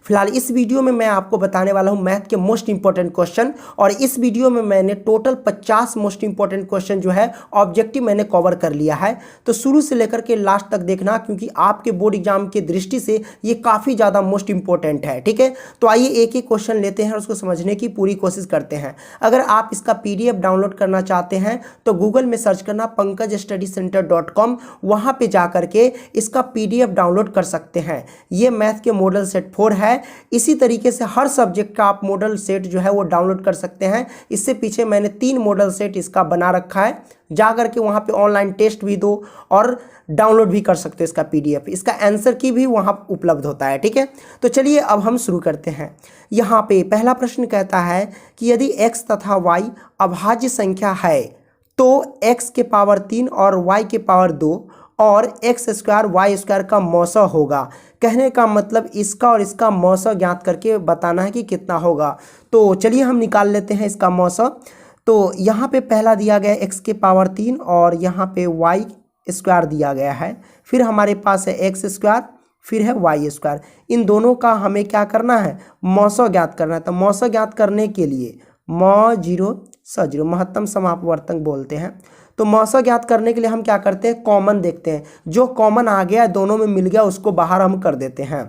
फिलहाल इस वीडियो में मैं आपको बताने वाला हूं मैथ के मोस्ट इंपॉर्टेंट क्वेश्चन, और इस वीडियो में मैंने टोटल 50 मोस्ट इंपॉर्टेंट क्वेश्चन जो है ऑब्जेक्टिव मैंने कवर कर लिया है। तो शुरू से लेकर के लास्ट तक देखना, क्योंकि आपके बोर्ड एग्जाम की दृष्टि से ये काफ़ी ज़्यादा मोस्ट इंपॉर्टेंट है। ठीक है, तो आइए एक एक क्वेश्चन लेते हैं और उसको समझने की पूरी कोशिश करते हैं। अगर आप इसका PDF डाउनलोड करना चाहते हैं तो गूगल में सर्च करना pankajstudycenter.com, वहाँ पर जा करके इसका PDF डाउनलोड कर सकते हैं। ये मैथ के मॉडल सेट 4 है। इसी तरीके से हर सब्जेक्ट का आप मॉडल सेट जो है वो डाउनलोड कर सकते हैं। इससे पीछे मैंने 3 मॉडल सेट इसका बना रखा है, जा करके वहाँ पे ऑनलाइन टेस्ट भी दो और डाउनलोड भी कर सकते हो इसका PDF। इसका आंसर की भी वहाँ उपलब्ध होता है। ठीक है, तो चलिए अब हम शुरू करते हैं। यहाँ पे पहला प्रश्न कहता है कि यदि x तथा y अभाज्य संख्या है तो x के पावर 3 और y के पावर 2 और x स्क्वायर y स्क्वायर का मौसा होगा। कहने का मतलब इसका और इसका मौसा ज्ञात करके बताना है कि कितना होगा। तो चलिए हम निकाल लेते हैं इसका मौसा। तो यहाँ पे पहला दिया गया x के पावर 3 और यहाँ पे y स्क्वायर दिया गया है, फिर हमारे पास है x स्क्वायर, फिर है y स्क्वायर। इन दोनों का हमें क्या करना है, मौसा ज्ञात करना है। तो मौसा ज्ञात करने के लिए म0 स0 महत्तम समापवर्तक बोलते हैं। तो मौसा ज्ञात करने के लिए हम क्या करते हैं, कॉमन देखते हैं। जो कॉमन आ गया दोनों में मिल गया उसको बाहर हम कर देते हैं।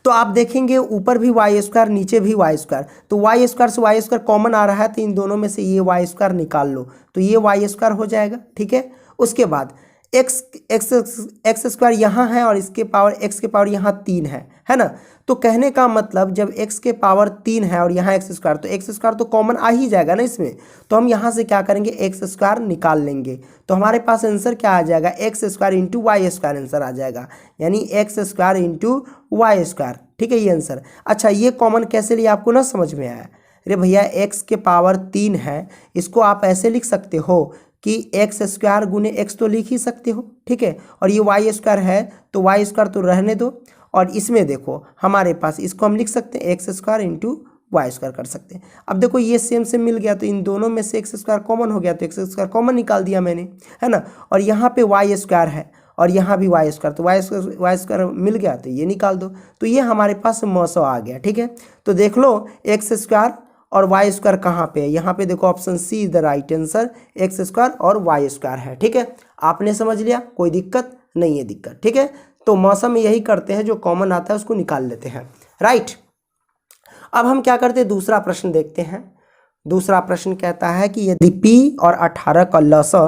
तो आप देखेंगे ऊपर भी वाई स्क्वायर नीचे भी वाई स्क्वायर, तो वाई स्क्वायर से वाई स्क्वायर कॉमन आ रहा है, तो इन दोनों में से ये वाई स्क्वायर निकाल लो, तो ये वाई स्क्वायर हो जाएगा। ठीक है, उसके बाद एक्स स्क्वायर यहाँ है और इसके पावर एक्स के पावर यहाँ 3 है ना। तो कहने का मतलब जब x के पावर 3 है और यहाँ एक्स स्क्वायर, तो एक्स स्क्वायर तो कॉमन आ ही जाएगा ना इसमें। तो हम यहाँ से क्या करेंगे, एक्स स्क्वायर निकाल लेंगे। तो हमारे पास आंसर क्या आ जाएगा, x square into Y square answer आ जाएगा, यानी x square into Y square. ठीक है, ये आंसर। अच्छा, ये कॉमन कैसे लिया आपको ना समझ में आया। अरे भैया x के पावर 3 है, इसको आप ऐसे लिख सकते हो कि एक्स स्क्वायर गुने एक्स तो लिख ही सकते हो। ठीक है, और ये वाई स्क्वायर है तो वाई स्क्वायर तो रहने दो, और इसमें देखो हमारे पास इसको हम लिख सकते हैं X square into Y square कर सकते हैं। अब देखो ये सेम से मिल गया, तो इन दोनों में से एक्स स्क्वायर कॉमन हो गया, तो एक्स स्क्वायर कॉमन निकाल दिया मैंने, है ना। और यहाँ पे वाई स्क्वायर है और यहाँ भी वाई स्क्वायर, तो वाई स्क्वायर मिल गया तो ये निकाल दो, तो ये हमारे पास मौसा आ गया। ठीक है, तो देख लो एक्स स्क्वायर और वाई स्क्वायर कहाँ पे है, यहाँ पे देखो option C is the right answer, X square और वाई स्क्वायर है। ठीक है, आपने समझ लिया, कोई दिक्कत नहीं है दिक्कत। ठीक है, तो मौसम में यही करते हैं, जो कॉमन आता है उसको निकाल लेते हैं। राइट, अब हम क्या करते हैं, दूसरा प्रश्न देखते हैं। दूसरा प्रश्न कहता है कि यदि p और 18 का लसा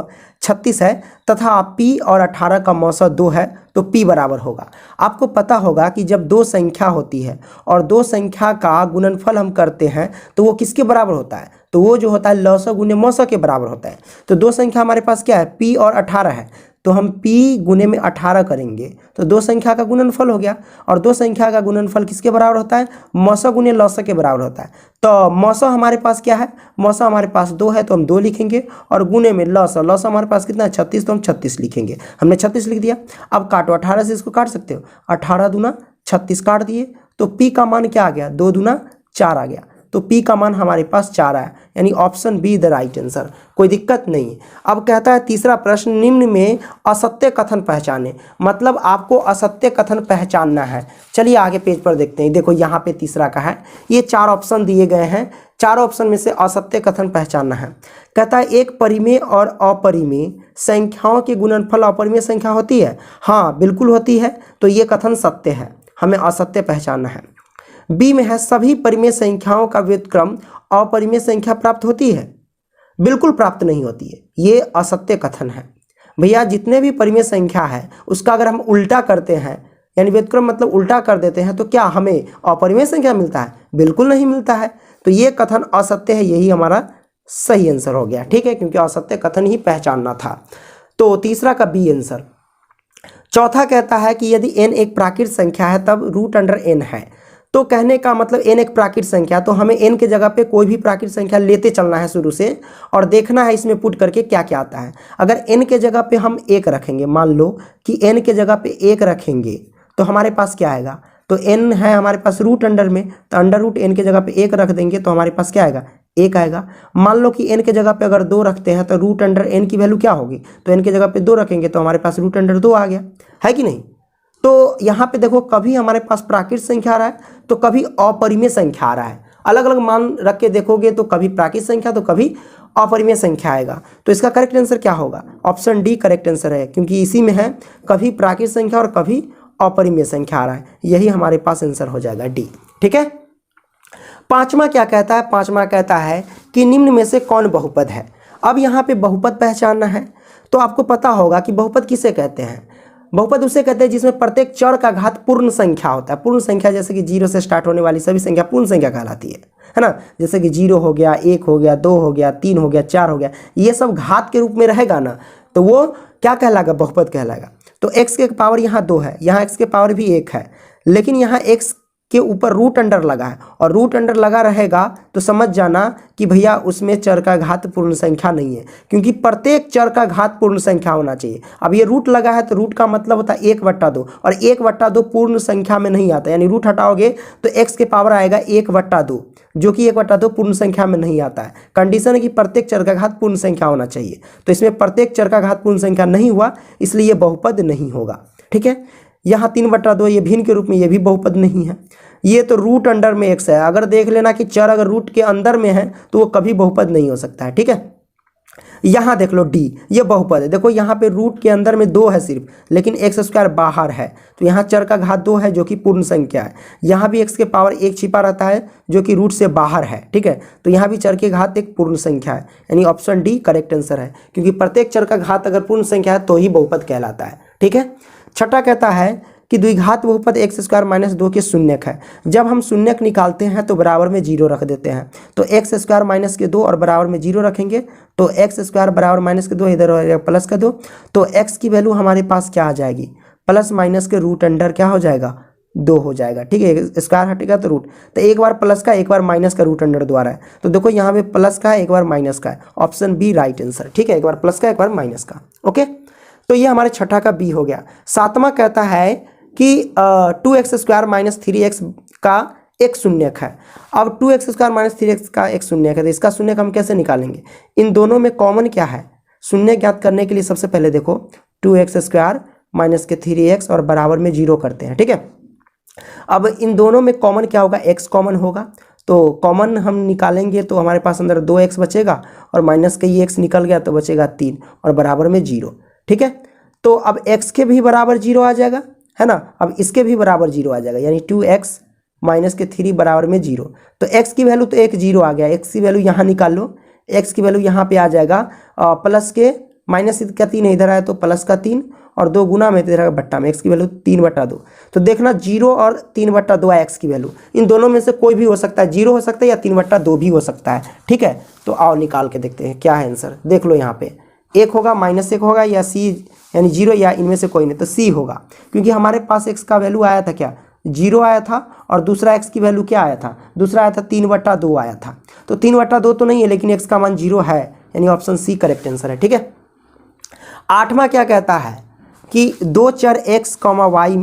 36 है तथा p और 18 का मौसा 2 है तो p बराबर होगा। आपको पता होगा कि जब दो संख्या होती है और दो संख्या का गुणनफल हम करते हैं तो वो किसके बराबर होता है, तो वो जो होता है लसा गुने मौसा के बराबर होता है। तो दो संख्या हमारे पास क्या है, p और 18 है, तो हम p गुने में 18 करेंगे तो दो संख्या का गुणनफल हो गया, और दो संख्या का गुणनफल किसके बराबर होता है, मौसा गुने लौसा के बराबर होता है। तो मौसा हमारे पास क्या है, मौसा हमारे पास 2 है तो हम 2 लिखेंगे, और गुने में लौसा, लौसा हमारे पास कितना है 36, तो हम 36 लिखेंगे। हमने 36 लिख दिया। अब काटो, 18 से इसको काट सकते हो, 18 दूना 36 काट दिए, तो p का मान क्या आ गया, 2 दूना 4 आ गया, तो p का मान हमारे पास 4 आया, यानी option be the right answer, कोई दिक्कत नहीं है। अब कहता है तीसरा प्रश्न, निम्न में असत्य कथन पहचाने, मतलब आपको असत्य कथन पहचानना है। चलिए आगे पेज पर देखते हैं। देखो यहाँ पे तीसरा का है, ये 4 ऑप्शन दिए गए हैं, 4 ऑप्शन में से असत्य कथन पहचानना है। कहता है एक परिमेय और अपरिमेय संख्याओं के गुणनफल अपरिमेय संख्या होती है, हाँ बिल्कुल होती है, तो ये कथन सत्य है, हमें असत्य पहचानना है। बी में है सभी परिमेय संख्याओं का व्युत्क्रम अपरिमेय संख्या प्राप्त होती है, बिल्कुल प्राप्त नहीं होती है, ये असत्य कथन है। भैया जितने भी परिमेय संख्या है उसका अगर हम उल्टा करते हैं, यानी व्युत्क्रम मतलब उल्टा कर देते हैं, तो क्या हमें अपरिमेय संख्या मिलता है, बिल्कुल नहीं मिलता है, तो ये कथन असत्य है, यही हमारा सही आंसर हो गया। ठीक है, क्योंकि असत्य कथन ही पहचानना था, तो तीसरा का बी आंसर। चौथा कहता है कि यदि n एक प्राकृत संख्या है तब √n है, तो कहने का मतलब n एक प्राकृत संख्या, तो हमें n के जगह पे कोई भी प्राकृत संख्या लेते चलना है शुरू से, और देखना है इसमें पुट करके क्या क्या आता है। अगर n के जगह पे हम 1 रखेंगे, मान लो कि n के जगह पे 1 रखेंगे तो हमारे पास क्या आएगा, तो n है हमारे पास √अंडर में, तो अंडर√n के जगह पे 1 रख देंगे तो हमारे पास क्या आएगा, 1 आएगा। मान लो कि n के जगह पे अगर 2 रखते हैं तो √n की वैल्यू क्या होगी, तो n के जगह पे 2 रखेंगे तो हमारे पास √2 आ गया, है कि नहीं। तो यहाँ पे देखो कभी हमारे पास प्राकृत संख्या आ रहा है तो कभी अपरिमेय संख्या आ रहा है, अलग अलग मान रख के देखोगे तो कभी प्राकृत संख्या तो कभी अपरिमेय संख्या आएगा। तो इसका करेक्ट आंसर क्या होगा? ऑप्शन डी करेक्ट आंसर है, क्योंकि इसी में है कभी प्राकृत संख्या और कभी अपरिमेय संख्या आ रहा है, यही हमारे पास आंसर हो जाएगा डी। ठीक है, पांचवा क्या कहता है? पांचवा कहता है कि निम्न में से कौन बहुपद है। अब यहाँ पे बहुपद पहचानना है, तो आपको पता होगा कि बहुपद किसे कहते हैं। बहुपद उसे कहते हैं जिसमें प्रत्येक चर का घात पूर्ण संख्या होता है। पूर्ण संख्या जैसे कि 0 से स्टार्ट होने वाली सभी संख्या पूर्ण संख्या कहलाती है ना। जैसे कि 0 हो गया, 1 हो गया, 2 हो गया, 3 हो गया, 4 हो गया, ये सब घात के रूप में रहेगा ना, तो वो क्या कहलाएगा? बहुपद कहलाएगा। तो x के पावर यहाँ 2 है, यहाँ x के पावर भी 1 है, लेकिन यहाँ x के ऊपर रूट अंडर लगा है, और रूट अंडर लगा रहेगा तो समझ जाना कि भैया उसमें चर का घात पूर्ण संख्या नहीं है, क्योंकि प्रत्येक चर का घात पूर्ण संख्या होना चाहिए। अब ये रूट लगा है तो रूट का मतलब होता है 1/2, और 1/2 पूर्ण संख्या में नहीं आता, यानी रूट हटाओगे तो x के पावर आएगा 1/2, जो कि 1/2 पूर्ण संख्या में नहीं आता है। कंडीशन है कि प्रत्येक चर का घात पूर्ण संख्या होना चाहिए, तो इसमें प्रत्येक चर का घात पूर्ण संख्या नहीं हुआ, इसलिए ये बहुपद नहीं होगा। ठीक है, यहाँ 3/2 ये भिन्न के रूप में, ये भी बहुपद नहीं है। ये तो रूट अंडर में x है, अगर देख लेना कि चर अगर रूट के अंदर में है तो वो कभी बहुपद नहीं हो सकता है। ठीक है, यहाँ देख लो डी, ये बहुपद है। देखो यहाँ पे रूट के अंदर में 2 है सिर्फ, लेकिन x² बाहर है, तो यहाँ चर का घात 2 है जो कि पूर्ण संख्या है। यहाँ भी x के पावर 1 छिपा रहता है जो कि रूट से बाहर है। ठीक है, तो यहाँ भी चर के घात एक पूर्ण संख्या है, यानी ऑप्शन डी करेक्ट आंसर है, क्योंकि प्रत्येक चर का घात अगर पूर्ण संख्या है तो ही बहुपद कहलाता है। ठीक है, छठा कहता है कि द्विघात बहुपद x² - 2 के शून्यक है। जब हम शून्यक निकालते हैं तो बराबर में 0 रख देते हैं, तो x² - 2 और बराबर में 0 रखेंगे, तो x² बराबर -2, इधर हो जाएगा प्लस का 2, तो x की वैल्यू हमारे पास क्या आ जाएगी? प्लस माइनस के रूट अंडर क्या हो जाएगा? 2 हो जाएगा। ठीक है, स्क्वायर हटेगा तो रूट, तो एक बार प्लस का एक बार माइनस का रूट अंडर द्वारा है, तो देखो यहाँ पे प्लस का है एक बार माइनस का है, ऑप्शन बी राइट आंसर। ठीक है, एक बार प्लस का एक बार माइनस का। ओके, तो ये हमारे छठा का बी हो गया। सातवां कहता है कि 2x² - 3x का एक शून्यक है। अब 2x² - 3x का एक शून्यक है, तो इसका शून्यक हम कैसे निकालेंगे? इन दोनों में कॉमन क्या है? शून्य ज्ञात करने के लिए सबसे पहले देखो 2x² - 3x और बराबर में 0 करते हैं। ठीक है, अब इन दोनों में कॉमन क्या होगा? x कॉमन होगा, तो कॉमन हम निकालेंगे तो हमारे पास अंदर 2x बचेगा, और माइनस का ये x निकल गया तो बचेगा 3 और बराबर में 0। ठीक है, तो अब x के भी बराबर 0 आ जाएगा, है ना। अब इसके भी बराबर 0 आ जाएगा, यानी 2x - 3 बराबर में 0। तो x की वैल्यू तो 0 आ गया, x की वैल्यू यहाँ निकाल लो, x की वैल्यू यहाँ पे आ जाएगा प्लस के माइनस का 3 इधर आया तो प्लस का 3, और 2 गुना में इधर बट्टा में, x की वैल्यू 3/2। तो देखना 0 और 3/2 है x की वैल्यू, इन दोनों में से कोई भी हो सकता है, 0 हो सकता है या 3/2 भी हो सकता है। ठीक है, तो आओ निकाल के देखते हैं क्या है आंसर। देख लो यहाँ पे 1 होगा, -1 होगा, या सी यानी 0, या इनमें से कोई नहीं, तो सी होगा, क्योंकि हमारे पास x का वैल्यू आया था क्या? 0 आया था, और दूसरा x की वैल्यू क्या आया था? दूसरा आया था 3/2 आया था, तो 3/2 तो नहीं है, लेकिन x का मान 0 है, यानी ऑप्शन सी करेक्ट आंसर है। ठीक है, आठवां क्या कहता है कि दो चर x, y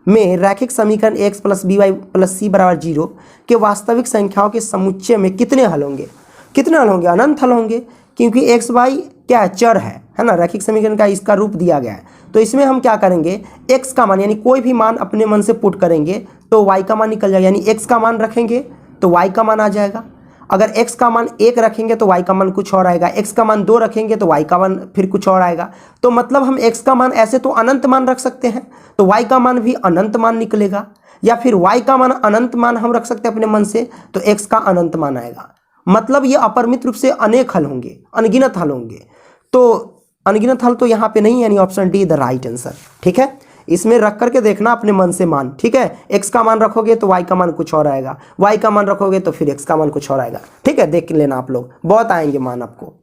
में रैखिक समीकरण x + by + c = 0 के वास्तविक संख्याओं के समुच्चय में कितने हल होंगे? कितने हल होंगे? अनंत हल होंगे, क्योंकि x y क्या है? चर है ना, रैखिक समीकरण का इसका रूप दिया गया है। तो इसमें हम क्या करेंगे? x का मान, यानी कोई भी मान अपने मन से पुट करेंगे तो y का मान निकल जाएगा, यानी x का मान रखेंगे तो y का मान आ जाएगा। अगर x का मान 1 रखेंगे तो y का मान कुछ और आएगा, x का मान 2 रखेंगे तो y का मान फिर कुछ और आएगा। तो मतलब हम x का मान ऐसे तो अनंत मान रख सकते हैं, तो y का मान भी अनंत मान निकलेगा, या फिर y का मान अनंत मान हम रख सकते हैं अपने मन से, तो x का अनंत मान आएगा। मतलब ये अपरिमित रूप से अनेक हल होंगे, अनगिनत हल होंगे। तो अनगिनत हल तो यहाँ पे नहीं, यानी option D the right answer. ठीक है, इसमें रख करके देखना अपने मन से मान। ठीक है, x का मान रखोगे तो y का मान कुछ और आएगा, y का मान रखोगे तो फिर x का मान कुछ और आएगा। ठीक है, देख लेना आप लोग, बहुत आएंगे मान आपको,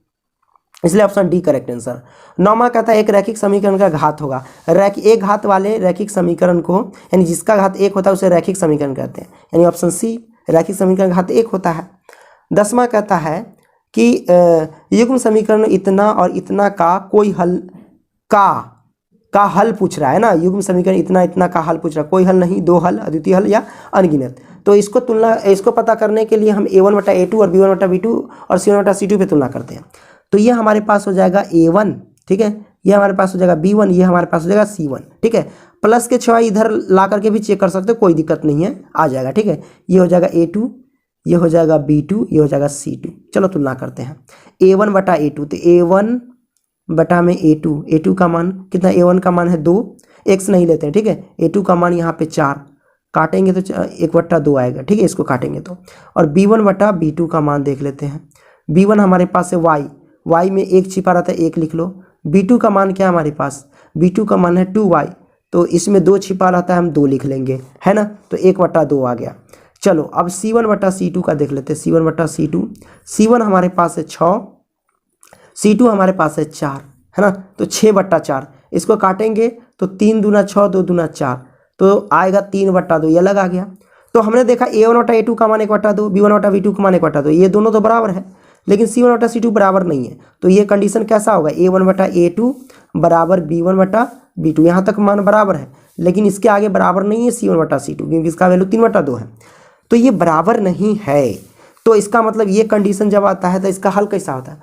इसलिए ऑप्शन डी करेक्ट आंसर। नौवां कहता है एक रैखिक समीकरण का घात होगा। एक घात वाले रैखिक समीकरण को, यानी जिसका घात 1 होता है उसे रैखिक समीकरण कहते हैं, यानी ऑप्शन सी रैखिक समीकरण का घात 1 होता है। 10वां कहता है कि युग्म समीकरण इतना और इतना का कोई हल का हल पूछ रहा है ना। युग्म समीकरण इतना इतना का हल पूछ रहा है, कोई हल नहीं, 2 हल, अद्वितीय हल या अनगिनत। तो इसको पता करने के लिए हम a1/a2 और b1/b2 और c1/c2 पे तुलना करते हैं। तो ये हमारे पास हो जाएगा a1, ठीक है, ये हमारे पास हो जाएगा b1, ये हमारे पास हो जाएगा c1। ठीक है, प्लस के 6 इधर ला करके भी चेक कर सकते हो, कोई दिक्कत नहीं है, आ जाएगा। ठीक है, ये हो जाएगा A2, ये हो जाएगा B2, ये हो जाएगा C2। चलो तुलना करते हैं। A1 बटा A2, तो A1 बटा में A2, A2 का मान कितना, A1 का मान है 2, x नहीं लेते हैं। ठीक है, A2 का मान यहाँ पे 4, काटेंगे तो 1/2 आएगा। ठीक है, इसको काटेंगे तो, और B1 बटा B2 का मान देख लेते हैं। B1 हमारे पास है y में 1 छिपा रहता है, 1 लिख लो। B2 का मान क्या है हमारे पास, B2 का मान है 2y, तो इसमें 2 छिपा रहता है, हम 2 लिख लेंगे, है ना, तो 1/2 आ गया। चलो अब C1 बटा C2 का देख लेते हैं। C1 बटा C2, C1 हमारे पास है 6, C2 हमारे पास है 4, है ना, तो 6/4, इसको काटेंगे तो 3 दूना 6, 2 दूना 4, तो आएगा 3/2, ये अलग आ गया। तो हमने देखा A1 बटा A2 का मान 1/2, B1 बटा B2 का मान 1/2, ये दोनों तो बराबर है, लेकिन C1 बटा C2 बराबर नहीं है। तो ये कंडीशन कैसा होगा, A1 बटा A2 बराबर B1 बटा B2, यहाँ तक मान बराबर है, लेकिन इसके आगे बराबर नहीं है C1 बटा C2, क्योंकि इसका वैल्यू 3/2 है, तो ये बराबर नहीं है। तो इसका मतलब ये कंडीशन जब आता है तो इसका हल कैसा होता है,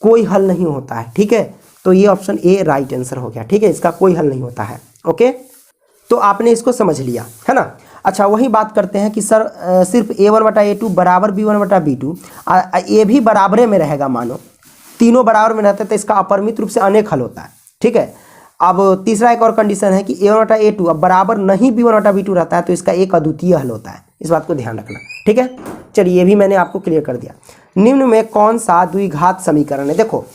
कोई हल नहीं होता है। ठीक है, तो ये ऑप्शन ए राइट आंसर हो गया। ठीक है, इसका कोई हल नहीं होता है। ओके, तो आपने इसको समझ लिया, है ना। अच्छा, वही बात करते हैं कि सर सिर्फ A1 बटा A2 बराबर B1 बटा B2, ये भी बराबरे में रहेगा, मानो तीनों बराबर में रहते हैं तो इसका अपरिमित रूप से अनेक हल होता है। ठीक है, अब तीसरा एक और कंडीशन है कि A1 बटा A2 अब बराबर नहीं B1 बटा B2 रहता है तो इसका एक अद्वितीय हल होता है, इस बात को ध्यान रखना। ठीक है, चलिए ये भी मैंने आपको क्लियर कर दिया। निम्न में कौन सा द्विघात समीकरण है, देखो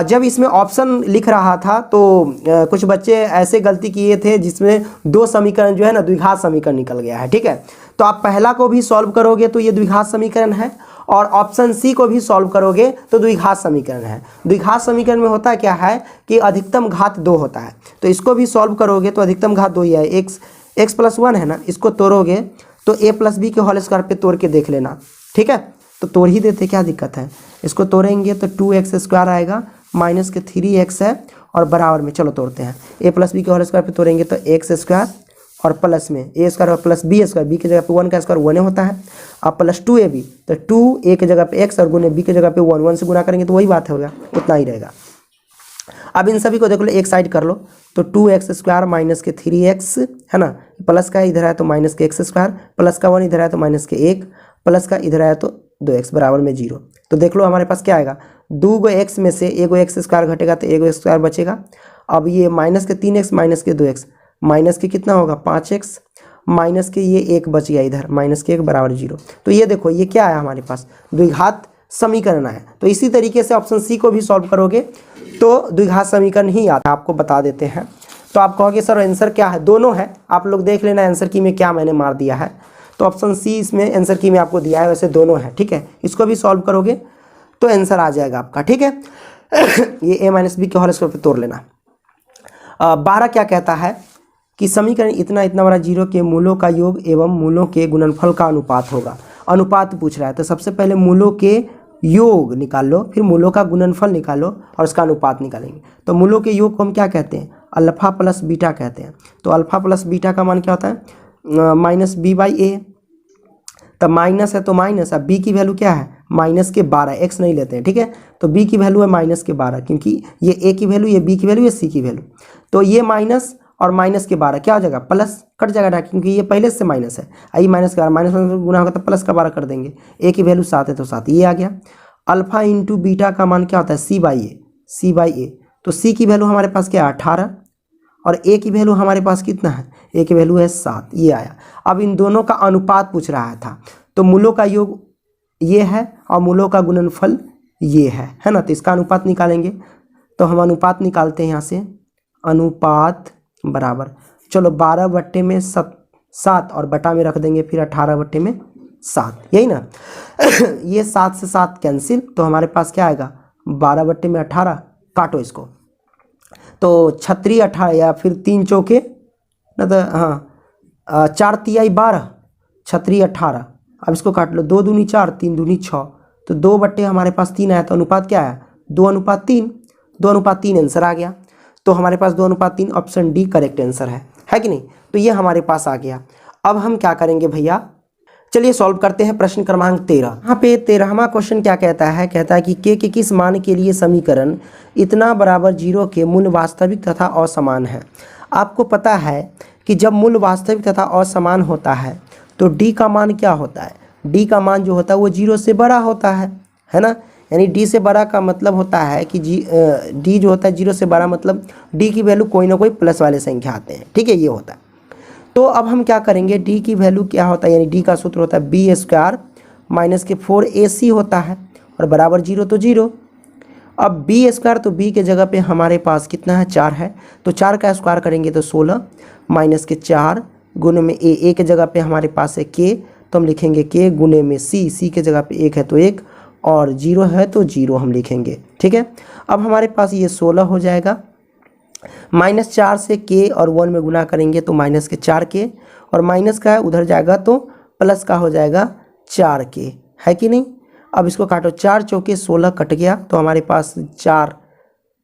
जब इसमें ऑप्शन लिख रहा था तो कुछ बच्चे ऐसे गलती किए थे जिसमें 2 समीकरण जो है ना द्विघात समीकरण निकल गया है। ठीक है, तो आप पहला को भी सॉल्व करोगे तो ये द्विघात समीकरण है, और ऑप्शन सी को भी सॉल्व करोगे तो द्विघात समीकरण है। द्विघात समीकरण में होता क्या है कि अधिकतम घात 2 होता है, तो इसको भी सॉल्व करोगे तो अधिकतम घात 2 ही है। x + 1 है ना, इसको तोड़ोगे तो a + b के होल स्क्वायर पे तोड़ के देख लेना। ठीक है, तो तोड़ ही देते, क्या दिक्कत है, इसको तोड़ेंगे तो 2x² आएगा, माइनस के 3x है और बराबर में, चलो तोड़ते हैं, a + b के होल स्क्वायर पे तोड़ेंगे तो x² और प्लस में a² और प्लस b², b की जगह पे 1 का स्क्वायर 1 होता है, अब प्लस 2ab, तो 2 a की जगह पे x और गुने b की जगह पे 1 से गुना करेंगे तो वही बात होगा, उतना ही रहेगा। अब इन सभी को देख लो, एक साइड कर लो, तो 2x² माइनस के 3x है ना, प्लस का इधर है तो माइनस के x², प्लस का 1 इधर है तो माइनस के 1, प्लस का इधर है तो 2x बराबर में 0। तो देख लो हमारे पास क्या आएगा, 2 x में से 1 x² घटेगा तो 1 x² बचेगा। अब ये माइनस के 3x माइनस के 2x, माइनस के कितना होगा 5x, माइनस के ये 1 बच गया इधर, माइनस के 1 बराबर 0। तो ये देखो ये क्या आया हमारे पास, द्विघात समीकरण आया। तो इसी तरीके से ऑप्शन सी को भी सॉल्व करोगे तो द्विघात समीकरण ही आता है, आपको बता देते हैं। तो आप कहोगे सर आंसर क्या है, दोनों है, आप लोग देख लेना आंसर की में क्या मैंने मार दिया है। तो ऑप्शन सी इसमें आंसर की में आपको दिया है, वैसे दोनों है। ठीक है, इसको भी सॉल्व करोगे तो आंसर आ जाएगा आपका। ठीक है, ये a - b के होल स्क्वायर पे तोड़ लेना। 12 क्या कहता है कि समीकरण इतना इतना बड़ा 0 के मूलों का योग एवं मूलों के गुणनफल का अनुपात होगा। अनुपात पूछ रहा है तो सबसे पहले मूलों के योग निकाल लो, फिर मूलों का गुणनफल निकालो और उसका अनुपात निकालेंगे। तो मूलों के योग को हम क्या कहते हैं, अल्फा प्लस बीटा कहते हैं। तो अल्फा प्लस बीटा का मान क्या होता है, -b/a। तब माइनस है तो माइनस, अब b की वैल्यू क्या है माइनस के 12, x नहीं लेते हैं। ठीक है, तो b की वैल्यू है माइनस के 12, क्योंकि ये a की वैल्यू, ये b की वैल्यू, ये c की वैल्यू। तो ये माइनस और माइनस के 12 क्या हो जाएगा, प्लस कट जाएगा, क्योंकि ये पहले से माइनस है। आई माइनस के 12 माइनस गुना होगा तो प्लस का 12 कर देंगे, a की वैल्यू 7 है तो 7 ये आ गया। अल्फा इंटू बीटा का मान क्या होता है c/a। तो c की वैल्यू हमारे पास क्या है 18, और a की वैल्यू हमारे पास कितना है, a की वैल्यू है 7, ये आया। अब इन दोनों का अनुपात पूछ रहा था, तो मूलों का योग ये है और मूलों का गुणनफल ये है ना, तो इसका अनुपात निकालेंगे। तो हम अनुपात निकालते हैं यहाँ से, अनुपात बराबर, चलो 12/7 और बटा में रख देंगे, फिर 18/7, यही ना। ये 7 से 7 कैंसिल, तो हमारे पास क्या आएगा 12/18, काटो इसको, तो 36 18 या फिर 3 चौके ना, तो हाँ 4 तिहाई 12, 36 18। अब इसको काट लो, 2 दूनी 4, 3 दूनी 6, तो 2 हमारे पास 3 आया, तो अनुपात क्या है 2:3, 2:3 आंसर आ गया। तो हमारे पास 2:3 ऑप्शन डी करेक्ट आंसर है कि नहीं। तो ये हमारे पास आ गया। अब हम क्या करेंगे भैया, चलिए सॉल्व करते हैं प्रश्न क्रमांक 13। यहाँ पे 13वां क्वेश्चन क्या कहता है, कहता है कि के किस मान के लिए समीकरण इतना बराबर 0 के मूल वास्तविक तथा असमान है। आपको पता है कि जब मूल वास्तविक तथा असमान होता है तो डी का मान क्या होता है, डी का मान जो होता है वो 0 से बड़ा होता है ना। यानी डी से बड़ा का मतलब होता है कि डी जो होता है 0 से बड़ा, मतलब डी की वैल्यू कोई ना कोई प्लस वाले संख्या आते हैं, ठीक है, ये होता है। तो अब हम क्या करेंगे, डी की वैल्यू क्या होता है, यानी डी का सूत्र होता है बी स्क्वायर माइनस के 4ac होता है और बराबर 0 तो 0। अब बी स्क्वायर, तो बी के जगह पे हमारे पास कितना है, 4 है, तो 4 का स्क्वायर करेंगे तो 16 माइनस के 4 गुने में ए के जगह पे हमारे पास है के, तो हम लिखेंगे के गुने में सी के जगह पे 1 है तो 1 और 0 है तो 0 हम लिखेंगे, ठीक है। अब हमारे पास ये 16 हो जाएगा, -4 से के और 1 में गुना करेंगे तो माइनस के 4 के, और माइनस का है उधर जाएगा तो प्लस का हो जाएगा 4 के, है कि नहीं। अब इसको काटो, 4 चौके 16 कट गया तो हमारे पास 4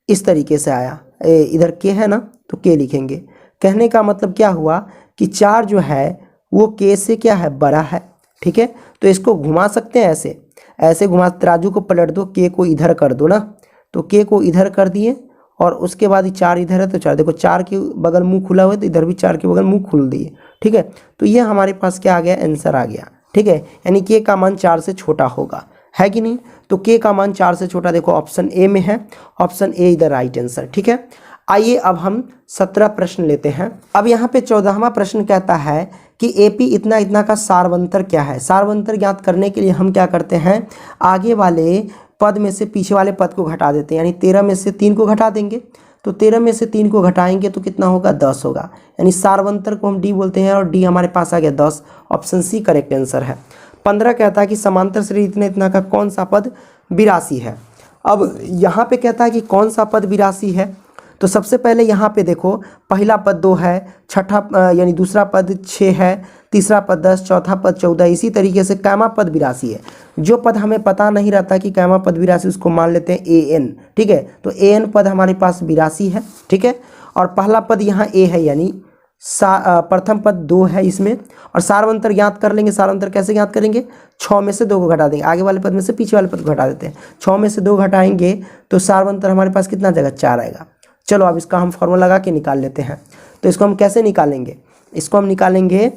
इस तरीके से आया, इधर के है ना तो के लिखेंगे। कहने का मतलब क्या हुआ कि 4 जो है वो के से क्या है, बड़ा है, ठीक है। तो इसको घुमा सकते हैं, ऐसे घुमा, तराजू को पलट दो, के को इधर कर दो ना, तो के को इधर कर दिए और उसके बाद 4 इधर है तो 4, देखो 4 के बगल मुंह खुला हुआ है तो इधर भी 4 के बगल मुंह खोल दिए, ठीक है। तो ये हमारे पास क्या आ गया, आंसर आ गया, ठीक है। यानी के का मान 4 से छोटा होगा, है कि नहीं। तो के का मान 4 से छोटा देखो ऑप्शन ए में है, ऑप्शन ए इधर राइट आंसर, ठीक है। आइए अब हम 17 प्रश्न लेते हैं। अब यहाँ पे 14वां प्रश्न कहता है कि एपी इतना इतना का सारवंतर क्या है। सारवंतर ज्ञात करने के लिए हम क्या करते हैं, आगे वाले पद में से पीछे वाले पद को घटा देते हैं, यानी 13 में से 3 को घटा देंगे, तो 13 में से 3 को घटाएंगे तो कितना होगा, 10 होगा। यानी सारवंतर को हम डी बोलते हैं और डी हमारे पास आ गया 10, ऑप्शन सी करेक्ट आंसर है। 15 कहता है कि समांतर श्रेणी इतना इतना का कौन सा पद 82 है। अब यहाँ पे कहता है कि कौन सा पद 82 है, तो सबसे पहले यहाँ पे देखो, पहला पद 2 है, छठा यानी दूसरा पद 6 है, तीसरा पद 10, चौथा पद 14, इसी तरीके से कैमा पद 82 है। जो पद हमें पता नहीं रहता कि कैमा पद 82, उसको मान लेते हैं an, ठीक है। तो an पद हमारे पास 82 है, ठीक है। और पहला पद यहाँ a है, यानी प्रथम पद 2 है इसमें। और सारवंतर ज्ञात कर लेंगे, सारवंतर कैसे ज्ञात करेंगे, 6 में से 2 को घटा देंगे, आगे वाले पद में से पीछे वाले पद को घटा देते हैं, 6 में से 2 घटाएंगे तो सारवंतर हमारे पास कितना जगह, 4 आएगा। चलो अब इसका हम फॉर्मूला लगा के निकाल लेते हैं। तो इसको हम कैसे निकालेंगे, इसको हम निकालेंगे,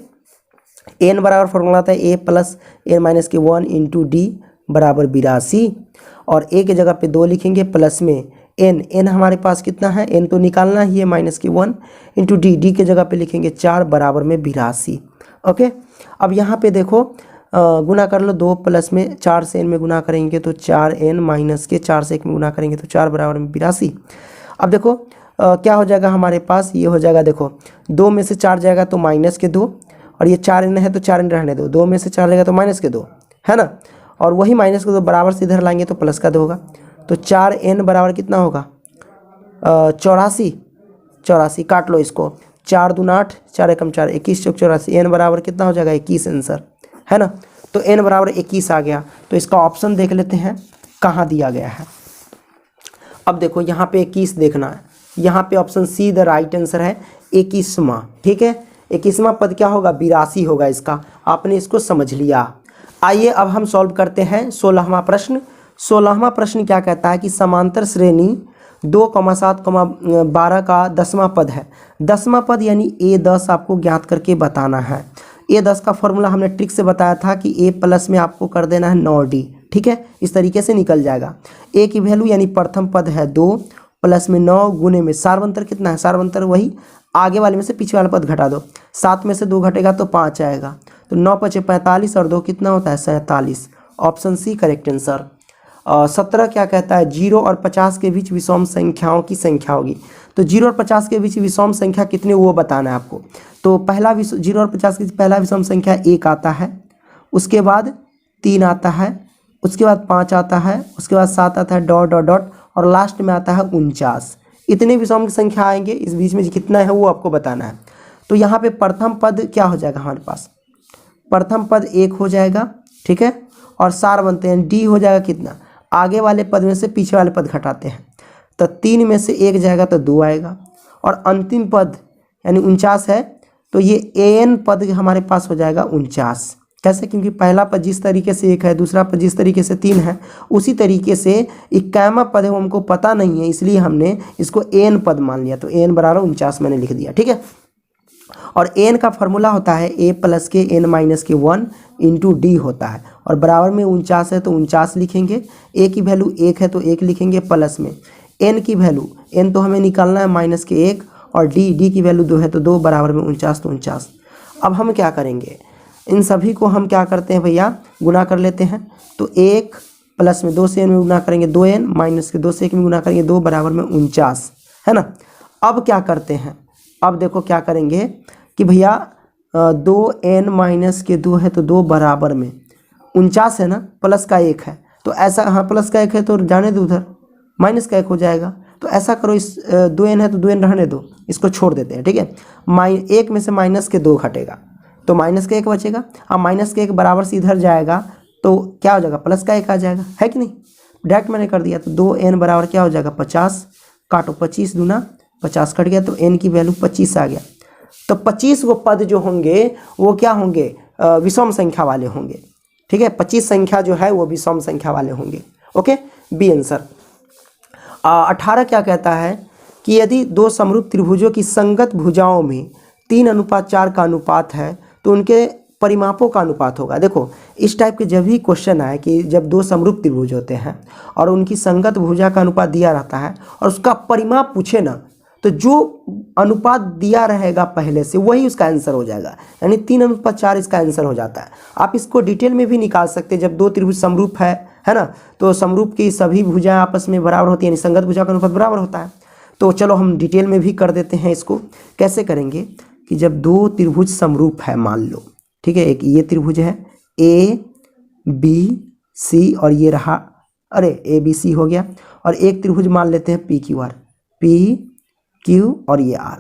n बराबर फॉर्मूला आता है a प्लस n माइनस के 1 इंटू डी बराबर 82, और a के जगह पे 2 लिखेंगे, प्लस में n हमारे पास कितना है, n तो निकालना ही है, माइनस के 1 इंटू डी के जगह पे लिखेंगे 4 बराबर में 82। ओके, अब यहाँ पे देखो गुना कर लो, 2 प्लस में 4 से n में गुना करेंगे तो 4n माइनस के 4 से 1 में गुना करेंगे तो 4 बराबर में 82। अब देखो क्या हो जाएगा हमारे पास, ये हो जाएगा, देखो 2 में से 4 जाएगा तो माइनस के 2, और ये 4n है तो 4n रहने दो, 2 में से 4 जाएगा तो माइनस के 2, है ना। और वही माइनस के 2 बराबर से इधर लाएंगे तो प्लस का 2 होगा, तो 4n बराबर कितना होगा, 84 काट लो इसको, 4 दूना 8, 4 एकम 4, 21 चौक 84, n बराबर कितना हो जाएगा, 21 आंसर, है ना। तो n बराबर 21 आ गया। तो इसका ऑप्शन देख लेते हैं कहाँ दिया गया है। अब देखो यहाँ पे 21 देखना है, यहाँ पे option see the right answer है, 21वां, ठीक है। 21वां पद क्या होगा, 82 होगा इसका, आपने इसको समझ लिया। आइए अब हम सॉल्व करते हैं 16वां प्रश्न। 16वां प्रश्न क्या कहता है कि समांतर श्रेणी 2,7,12 का 10वां पद है। 10वां पद यानी a10 आपको ज्ञात करके बताना है। a10 का फॉर्मूला हमने ट्रिक से बताया था कि a प्लस में आपको कर देना है 9d, ठीक है, इस तरीके से निकल जाएगा। a की वैल्यू यानी प्रथम पद है 2 प्लस में 9 गुने में सारवंतर कितना है, सारवंतर वही आगे वाले में से पीछे वाला पद घटा दो, 7 में से 2 घटेगा तो 5 आएगा, तो 9 × 5 = 45 और 2 कितना होता है, 47, ऑप्शन सी करेक्ट आंसर। 17 क्या कहता है, 0 और 50 के बीच विषम संख्याओं की संख्या होगी। तो 0 और 50 के बीच विषम संख्या कितने वो बताना है आपको। तो पहला 0 और 50 के बीच पहला विषम संख्या 1 आता है, उसके बाद 3 आता है, उसके बाद 5 आता है, उसके बाद 7 आता है, डॉट डॉट डॉट, और लास्ट में आता है 49। इतने विषम की संख्या आएंगे, इस बीच में कितना है वो आपको बताना है। तो यहाँ पे प्रथम पद क्या हो जाएगा हमारे पास, प्रथम पद 1 हो जाएगा, ठीक है, और सार बनते हैं डी हो जाएगा कितना, आगे वाले पद में से पीछे वाले पद घटाते हैं, तो 3 में से 1 जाएगा तो 2 आएगा, और अंतिम पद यानी 49 है, तो ये an पद हमारे पास हो जाएगा 49। कैसे, क्योंकि पहला पद जिस तरीके से 1 है, दूसरा पद जिस तरीके से 3 है, उसी तरीके से 51वां पद है वो हमको पता नहीं है, इसलिए हमने इसको an पद मान लिया, तो an बराबर 49 मैंने लिख दिया, ठीक है। और एन का फॉर्मूला होता है ए प्लस के एन माइनस के 1 इंटू डी होता है, और बराबर में 49 है तो 49 लिखेंगे, ए की वैल्यू 1 है तो 1 लिखेंगे, प्लस में एन की वैल्यू, एन तो हमें निकालना है माइनस के 1, और डी की वैल्यू 2 है तो 2, बराबर में 49 तो 49। अब हम क्या करेंगे, इन सभी को हम क्या करते हैं भैया, गुना कर लेते हैं। तो 1 प्लस में 2 से एन में गुना करेंगे 2n, माइनस के 2 से 1 में गुना करेंगे 2, बराबर में 49, है ना। अब क्या करते हैं, अब देखो क्या करेंगे कि भैया 2n माइनस के 2 है तो 2, बराबर में 49 है ना, प्लस का 1 है तो ऐसा, हाँ प्लस का 1 है तो जाने दो उधर, माइनस का 1 हो जाएगा। तो ऐसा करो, इस 2n है तो 2n रहने दो, इसको छोड़ देते हैं, ठीक है। 1 में से माइनस के 2 घटेगा तो माइनस का 1 बचेगा। अब माइनस के 1 बराबर से इधर जाएगा तो क्या हो जाएगा, प्लस का 1 आ जाएगा, है कि नहीं। डायरेक्ट मैंने कर दिया, तो 2n बराबर क्या हो जाएगा 50, काटो 25 दूना 50 कट गया, तो n की वैल्यू 25 आ गया। तो 25 वो पद जो होंगे वो क्या होंगे, विषम संख्या वाले होंगे, ठीक है। 25 संख्या जो है वो विषम संख्या वाले होंगे, ओके। B answer. 18 क्या कहता है कि यदि दो समरूप त्रिभुजों की संगत भुजाओं में 3:4 का अनुपात है तो उनके परिमापों का अनुपात होगा। देखो इस टाइप के जब भी क्वेश्चन आए कि जब दो समरूप त्रिभुज होते हैं और उनकी संगत भुजा का अनुपात दिया रहता है और उसका परिमाप पूछे ना, तो जो अनुपात दिया रहेगा पहले से वही उसका आंसर हो जाएगा, यानी 3:4 इसका आंसर हो जाता है। आप इसको डिटेल में भी निकाल सकते हैं, जब दो त्रिभुज समरूप है ना, तो समरूप की सभी भुजाएं आपस में बराबर होती है, यानी संगत भुजा का अनुपात बराबर होता है। तो चलो हम डिटेल में भी कर देते हैं इसको। कैसे करेंगे कि जब दो त्रिभुज समरूप है, मान लो, ठीक है, एक ये त्रिभुज है ABC और ये रहा, अरे ABC हो गया, और एक त्रिभुज मान लेते हैं PQR, PQ और ये R।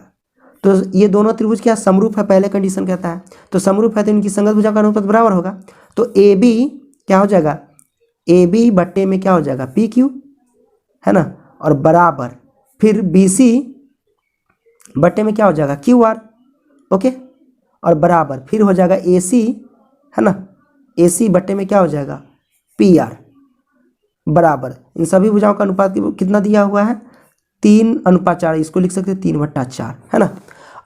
तो ये दोनों त्रिभुज क्या समरूप है, पहले कंडीशन कहता है, तो समरूप है तो इनकी संगत भुजा का अनुपात बराबर होगा। तो AB क्या हो जाएगा, AB बट्टे में क्या हो जाएगा PQ, है ना, और बराबर फिर BC बट्टे में क्या हो जाएगा QR, ओके, और बराबर फिर हो जाएगा AC, है ना, AC बट्टे में क्या हो जाएगा PR, बराबर इन सभी भुजाओं का अनुपात कितना दिया हुआ है 3:4, इसको लिख सकते हैं 3/4, है ना।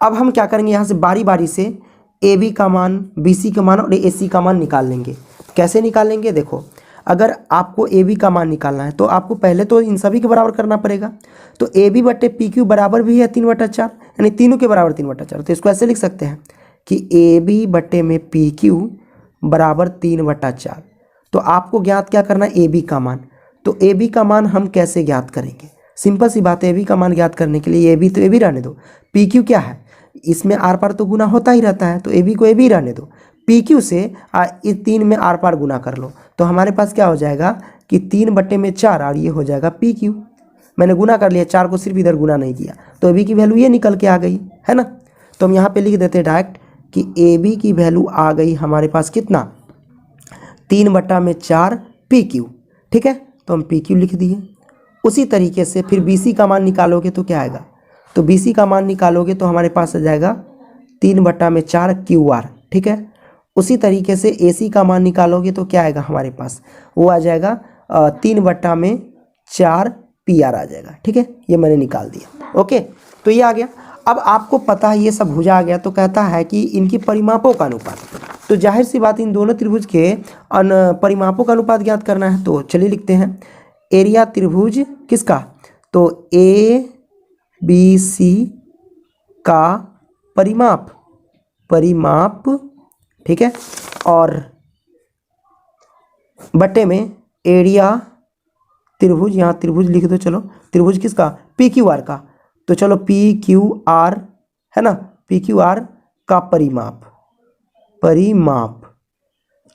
अब हम क्या करेंगे, यहाँ से बारी बारी से AB का मान, BC का मान और AC का मान निकाल लेंगे। कैसे निकालेंगे, देखो अगर आपको AB का मान निकालना है तो आपको पहले तो इन सभी के बराबर करना पड़ेगा। तो AB बट्टे PQ बराबर भी है 3/4, यानी तीनों के बराबर 3/4। तो इसको ऐसे लिख सकते हैं कि AB बट्टे में PQ बराबर 3/4। तो आपको ज्ञात क्या करना है, AB का मान। तो AB का मान हम कैसे ज्ञात करेंगे, सिंपल सी बात है, AB का मान ज्ञात करने के लिए AB तो AB रहने दो, PQ क्या है, इसमें आर पार तो गुना होता ही रहता है, तो AB को AB रहने दो, PQ से इस 3 में आर पार गुना कर लो, तो हमारे पास क्या हो जाएगा कि 3/4 और ये हो जाएगा PQ। मैंने गुना कर लिया, 4 को सिर्फ इधर गुना नहीं किया, तो AB की वैल्यू ये निकल के आ गई, है ना। तो हम यहाँ पे लिख देते हैं डायरेक्ट कि AB की वैल्यू आ गई हमारे पास कितना 3/4 PQ, ठीक है। तो हम PQ लिख दिए। उसी तरीके से फिर BC का मान निकालोगे तो क्या आएगा, तो BC का मान निकालोगे तो हमारे पास आ जाएगा 3/4 QR, ठीक है। उसी तरीके से AC का मान निकालोगे तो क्या आएगा हमारे पास, वो आ जाएगा 3/4 PR आ जाएगा, ठीक है। ये मैंने निकाल दिया, ओके। तो ये आ गया। अब आपको पता है ये सब भुजा आ गया, तो कहता है कि इनकी परिमापों का अनुपात। तो जाहिर सी बात इन दोनों त्रिभुज के परिमापों का अनुपात ज्ञात करना है। तो चलिए लिखते हैं एरिया त्रिभुज किसका, तो ABC का परिमाप, ठीक है, और बट्टे में एरिया त्रिभुज, यहाँ त्रिभुज लिख दो, चलो त्रिभुज किसका PQR का, तो चलो PQR, है ना, PQR का परिमाप,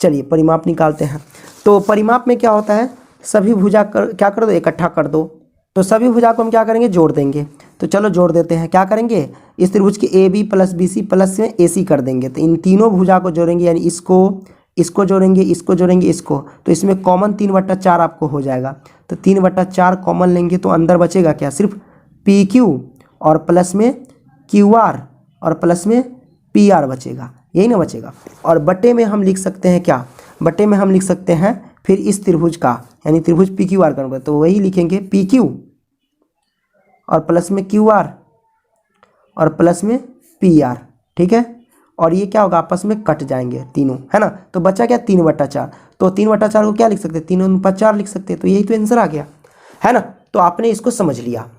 चलिए परिमाप निकालते हैं। तो परिमाप में क्या होता है, सभी भुजा क्या कर दो, इकट्ठा कर दो। तो सभी भुजा को हम क्या करेंगे, जोड़ देंगे। तो चलो जोड़ देते हैं, क्या करेंगे, इस त्रिभुज की AB प्लस BC प्लस में AC कर देंगे। तो इन तीनों भुजा को जोड़ेंगे, यानी इसको जोड़ेंगे, इसको जोड़ेंगे, इसको, तो इसमें कॉमन 3/4 आपको हो जाएगा। तो 3/4 कॉमन लेंगे तो अंदर बचेगा क्या, सिर्फ PQ और प्लस में QR और प्लस में PR बचेगा, यही ना बचेगा। और बट्टे में हम लिख सकते हैं क्या, बट्टे में हम लिख सकते हैं फिर इस त्रिभुज का, यानी त्रिभुज PQR का, तो वही लिखेंगे PQ और प्लस में QR और प्लस में PR, ठीक है, और ये क्या होगा, आपस में कट जाएंगे तीनों, है ना। तो बचा क्या, 3/4। तो 3/4 को क्या लिख सकते हैं, 3/4 लिख सकते हैं। तो यही तो आंसर आ गया, है ना। तो आपने इसको समझ लिया,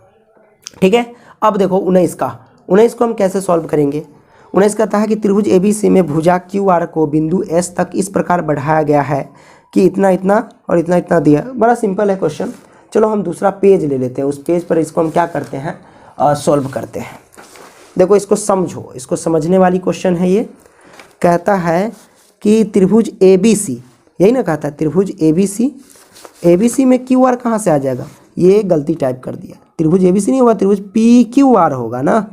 ठीक है। अब देखो 19 को हम कैसे सॉल्व करेंगे। 19 कहता है कि त्रिभुज ABC में भुजा QR को बिंदु S तक इस प्रकार बढ़ाया गया है कि इतना इतना और इतना इतना दिया। बड़ा सिंपल है क्वेश्चन। चलो हम दूसरा पेज ले लेते हैं, उस पेज पर इसको हम क्या करते हैं, सॉल्व करते हैं। देखो इसको समझो, इसको समझने वाली क्वेश्चन है ये। कहता है कि त्रिभुज ABC, यही ना कहता है, त्रिभुज ABC में QR कहाँ से आ जाएगा, ये गलती टाइप कर दिया। त्रिभुज ABC नहीं होगा, त्रिभुज PQR होगा ना,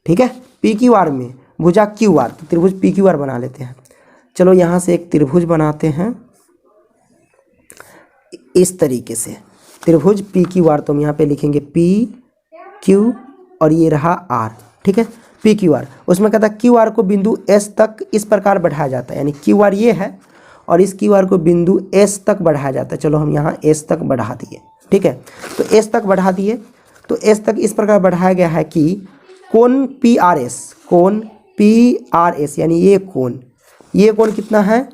ठीक है। PQR में भुजा QR, तो त्रिभुज PQR बना लेते हैं। चलो यहाँ से एक त्रिभुज बनाते हैं इस तरीके से, त्रिभुज PQR। तो हम यहाँ पे लिखेंगे PQ और ये रहा R, ठीक है, PQR। उसमें कहता है QR को बिंदु S तक इस प्रकार बढ़ाया जाता है, यानी QR ये है और इस QR को बिंदु S तक बढ़ाया जाता है। चलो हम यहाँ S तक बढ़ा दिए, ठीक है। तो S तक बढ़ा दिए, तो S तक इस प्रकार बढ़ाया गया है कि कोण PRS, यानी ये कोण कितना है,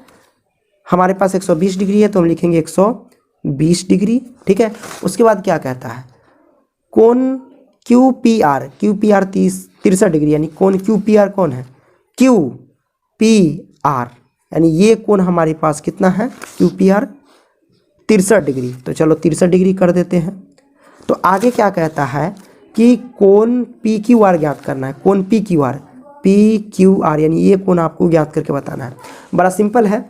हमारे पास 120 डिग्री है, तो हम लिखेंगे 120 डिग्री, ठीक है। उसके बाद क्या कहता है, कोण QPR 63 डिग्री, यानी कोण QPR कौन है, QPR, यानी ये कोण हमारे पास कितना है, QPR 63 डिग्री। तो चलो 63 डिग्री कर देते हैं। तो आगे क्या कहता है कि कोण PQR ज्ञात करना है, कोण PQR, यानी ये कोण आपको ज्ञात करके बताना है। बड़ा सिंपल है,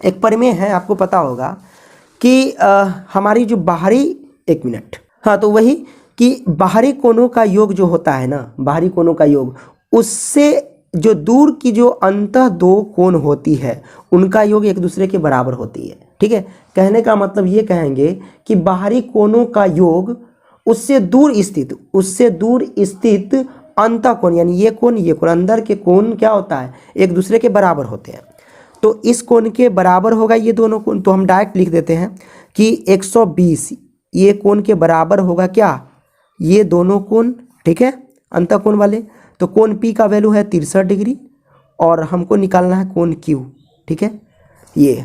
एक प्रमेय है, आपको पता होगा कि हमारी जो बाहरी, एक मिनट, हाँ, तो वही कि बाहरी कोणों का योग जो होता है ना, बाहरी कोणों का योग, उससे जो दूर की जो अंतः दो कोण होती है उनका योग एक दूसरे के बराबर होती है, ठीक है। कहने का मतलब ये कहेंगे कि बाहरी कोणों का योग उससे दूर स्थित अंतः कोण, यानी ये कोण अंदर के कोण क्या होता है, एक दूसरे के बराबर होते हैं। तो इस कोण के बराबर होगा ये दोनों कोण, तो हम डायरेक्ट लिख देते हैं कि 120 ये कोण के बराबर होगा क्या, ये दोनों कोण, ठीक है, अंतः कोण वाले। तो कोण P का वैल्यू है 63 डिग्री और हमको निकालना है कोण Q, ठीक है। ये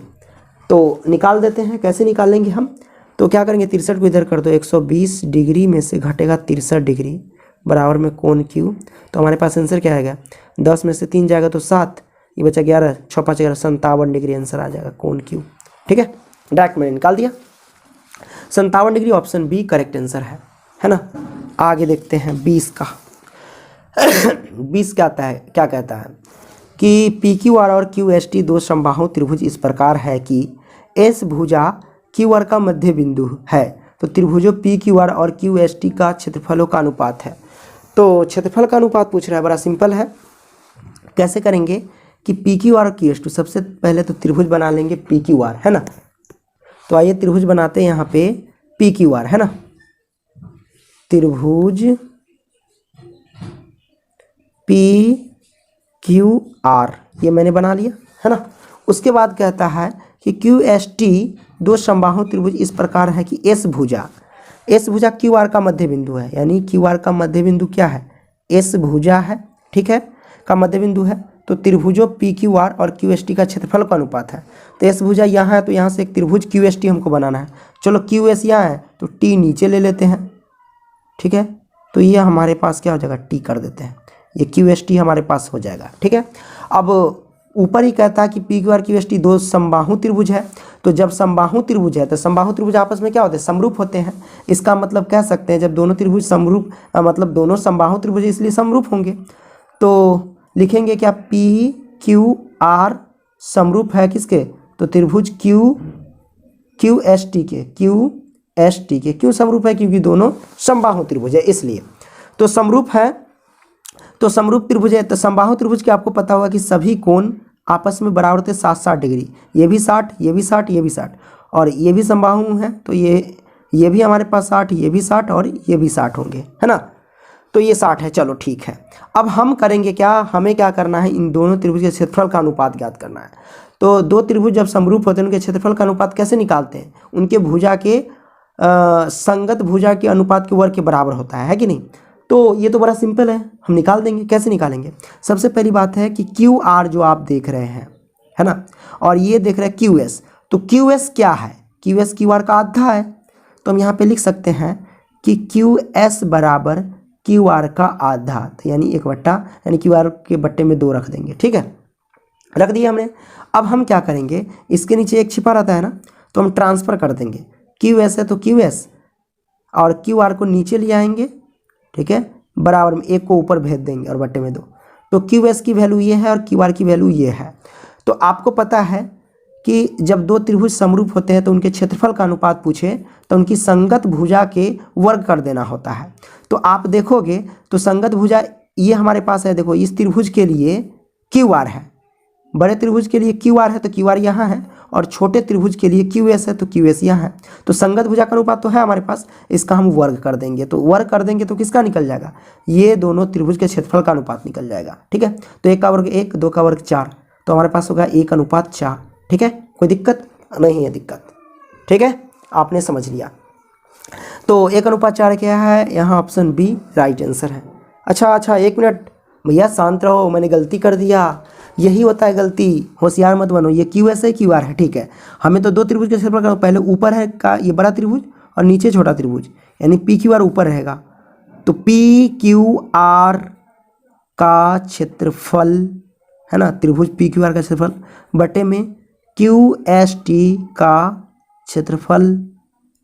तो निकाल देते हैं, कैसे निकालेंगे हम, तो क्या करेंगे, 63 को इधर कर दो, 120 डिग्री में से घटेगा 63 डिग्री बराबर में कोण Q। तो हमारे पास आंसर क्या आएगा, 10 में से 3 जाएगा तो 7, ये बचा 11, 6 5 11, 57 डिग्री आंसर आ जाएगा कोण Q, ठीक है। डायरेक्ट मैंने निकाल दिया, 57 degree, option B correct answer है ना। आगे देखते हैं 20 का। 20 क्या कहता है कि PQR और QST दो समबाहु त्रिभुज इस प्रकार है कि S भुजा QR का मध्य बिंदु है। तो त्रिभुजों PQR और QST का क्षेत्रफलों का अनुपात है। तो क्षेत्रफल का अनुपात पूछ रहा है, बड़ा सिंपल है। कैसे करेंगे कि PQR और QST, सबसे पहले तो त्रिभुज बना लेंगे PQR, है ना। तो आइए त्रिभुज बनाते हैं यहाँ पे PQR, है ना। त्रिभुज PQR ये मैंने बना लिया, है ना। उसके बाद कहता है कि QST दो समबाहु त्रिभुज इस प्रकार है कि S भुजा QR का मध्य बिंदु है, यानी QR का मध्य बिंदु क्या है, S भुजा है, ठीक है, का मध्य बिंदु है। तो त्रिभुजों PQR और QST का क्षेत्रफल का अनुपात है। तो S भुजा यहाँ है, तो यहाँ से एक त्रिभुज QST हमको बनाना है। चलो QS यहाँ है तो T नीचे ले लेते हैं, ठीक है। तो ये हमारे पास क्या हो जाएगा, T कर देते हैं, ये QST हमारे पास हो जाएगा, ठीक है। अब ऊपर ही कहता है कि PQR QST दो समबाहु त्रिभुज है। तो जब समबाहु त्रिभुज है तो समबाहु त्रिभुज आपस में क्या होते हैं, समरूप होते हैं। इसका मतलब कह सकते हैं जब दोनों त्रिभुज समरूप, मतलब दोनों समबाहु त्रिभुज इसलिए समरूप होंगे। तो लिखेंगे क्या, PQR समरूप है किसके, तो त्रिभुज QST के। क्यों समरूप है, क्योंकि दोनों समबाहु त्रिभुज है इसलिए। तो समरूप है, तो समरूप त्रिभुज है, तो समबाहु त्रिभुज के आपको पता होगा कि सभी कोण आपस में बराबर होते 60 डिग्री, ये भी 60, ये भी 60, ये भी 60, और ये भी समबाहु है। तो ये भी हमारे पास 60, ये भी 60 और ये भी 60 होंगे, है ना। तो ये 60 है, चलो ठीक है। अब हम करेंगे क्या, हमें क्या करना है, इन दोनों त्रिभुज के क्षेत्रफल का अनुपात ज्ञात करना है। तो दो त्रिभुज जब समरूप होते हैं उनके क्षेत्रफल का अनुपात कैसे निकालते हैं, उनके भुजा के संगत भुजा के अनुपात के वर्ग के बराबर होता है कि नहीं। तो ये तो बड़ा सिंपल है, हम निकाल देंगे। कैसे निकालेंगे? सबसे पहली बात है कि क्यू आर जो आप देख रहे हैं, है ना, और ये देख रहे हैं क्यू एस। तो क्यू एस क्या है? क्यू एस क्यू आर का आधा है। तो हम यहाँ पे लिख सकते हैं कि क्यू एस बराबर क्यू आर का आधा, तो यानी 1/, यानी क्यू आर के बट्टे में 2 रख देंगे। ठीक है, रख दिया हमने। अब हम क्या करेंगे, इसके नीचे एक छिपा रहता है ना, तो हम ट्रांसफ़र कर देंगे। क्यू एस है तो क्यू एस और क्यू आर को नीचे ले आएंगे, ठीक है, बराबर में 1 को ऊपर भेज देंगे और बट्टे में 2। तो क्यू एस की वैल्यू ये है और क्यू आर की वैल्यू ये है। तो आपको पता है कि जब 2 त्रिभुज समरूप होते हैं तो उनके क्षेत्रफल का अनुपात पूछे तो उनकी संगत भुजा के वर्ग कर देना होता है। तो आप देखोगे तो संगत भुजा ये हमारे पास है, देखो इस त्रिभुज के लिए क्यू आर है, बड़े त्रिभुज के लिए क्यू आर है तो क्यू आर यहाँ है, और छोटे त्रिभुज के लिए क्यू एस है तो क्यू एस यहाँ है। तो संगत भुजा का अनुपात तो है हमारे पास, इसका हम वर्ग कर देंगे। तो वर्ग कर देंगे तो किसका निकल जाएगा? ये दोनों त्रिभुज के क्षेत्रफल का अनुपात निकल जाएगा। ठीक है, तो 1 का वर्ग 1, 2 का वर्ग 4, तो हमारे पास होगा 1:4। ठीक है, कोई दिक्कत नहीं है? दिक्कत ठीक है, आपने समझ लिया। तो 1:4 क्या है? यहाँ ऑप्शन बी राइट आंसर है। अच्छा 1 मिनट भैया, शांत रहो, मैंने गलती कर दिया। यही होता है गलती, होशियार मत बनो। ये क्यू एस है, क्यू आर है, ठीक है। हमें तो 2 त्रिभुज के क्षेत्रफल का, पहले ऊपर है का ये बड़ा त्रिभुज और नीचे छोटा त्रिभुज, यानी पी क्यू आर ऊपर रहेगा। तो पी क्यू आर का क्षेत्रफल है ना, त्रिभुज पी क्यू आर का क्षेत्रफल बटे में क्यू एस टी का क्षेत्रफल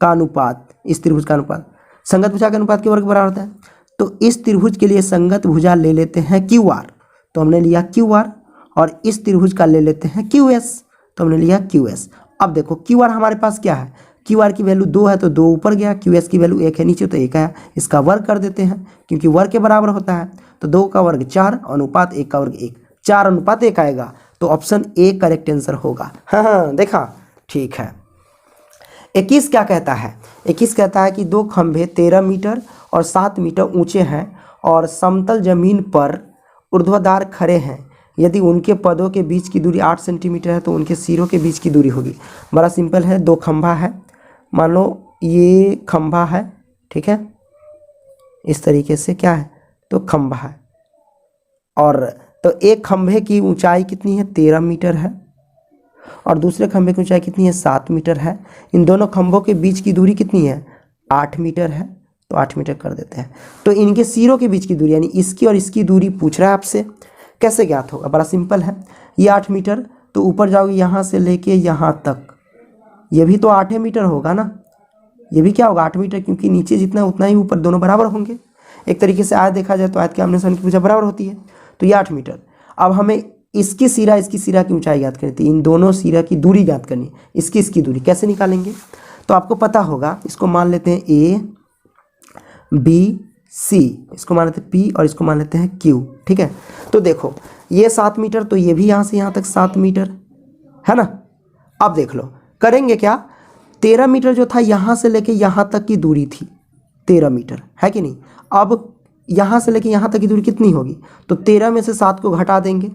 का अनुपात, इस त्रिभुज का अनुपात संगत भुजा के अनुपात के वर्ग बराबर होता है। तो इस त्रिभुज के लिए संगत भुजा ले लेते हैं क्यू आर, तो हमने लिया क्यू आर, और इस त्रिभुज का ले लेते हैं क्यू एस, तो हमने लिया क्यू एस। अब देखो क्यू आर हमारे पास क्या है? क्यू आर की वैल्यू 2 है तो 2 ऊपर गया, क्यू एस की वैल्यू 1 है नीचे तो 1 है, इसका वर्ग कर देते हैं क्योंकि वर्ग के बराबर होता है। तो 2 का वर्ग 4 अनुपात 1 का वर्ग 1, 4:1 आएगा। तो ऑप्शन ए करेक्ट आंसर होगा। हाँ, देखा, ठीक है। 21 क्या कहता है? 21 कहता है कि 2 खंभे 13 मीटर और 7 मीटर ऊंचे हैं और समतल जमीन पर ऊर्ध्वाधर खड़े हैं। यदि उनके पदों के बीच की दूरी 8 सेंटीमीटर है तो उनके सिरों के बीच की दूरी होगी। बड़ा सिंपल है, 2 खंभा है, मान लो ये खंभा है, ठीक है, इस तरीके से क्या है तो खंभा है, और तो एक खंभे की ऊंचाई कितनी है? 13 मीटर है, और दूसरे खंभे की ऊंचाई कितनी है? 7 मीटर है। इन दोनों खंभों के बीच की दूरी कितनी है? 8 मीटर है, तो 8 मीटर कर देते हैं। तो इनके सिरों के बीच की दूरी, यानी इसकी और इसकी दूरी पूछ रहा है आपसे, कैसे ज्ञात होगा? बड़ा सिंपल है, ये 8 मीटर, तो ऊपर जाओगे यहाँ से लेके यहाँ तक, ये भी तो 8 मीटर होगा ना, ये भी क्या होगा? 8 मीटर, क्योंकि नीचे जितना उतना ही ऊपर, दोनों बराबर होंगे। एक तरीके से आयत देखा जाए तो आयत के आमने सामने की भुजा बराबर होती है, तो ये 8 मीटर। अब हमें इसकी सिरा की ऊंचाई ज्ञात करनी थी, इन दोनों सिरा की दूरी ज्ञात करनी, इसकी दूरी कैसे निकालेंगे? तो आपको पता होगा, इसको मान लेते हैं ए बी सी, इसको मान लेते हैं पी और इसको मान लेते हैं क्यू। ठीक है, तो देखो ये 7 मीटर, तो ये भी यहाँ से यहाँ तक 7 मीटर है ना। अब देख लो करेंगे क्या, 13 मीटर जो था यहाँ से लेके यहाँ तक की दूरी थी 13 मीटर, है कि नहीं। अब यहाँ से लेके यहाँ तक की दूरी कितनी होगी? तो 13 में से 7 को घटा देंगे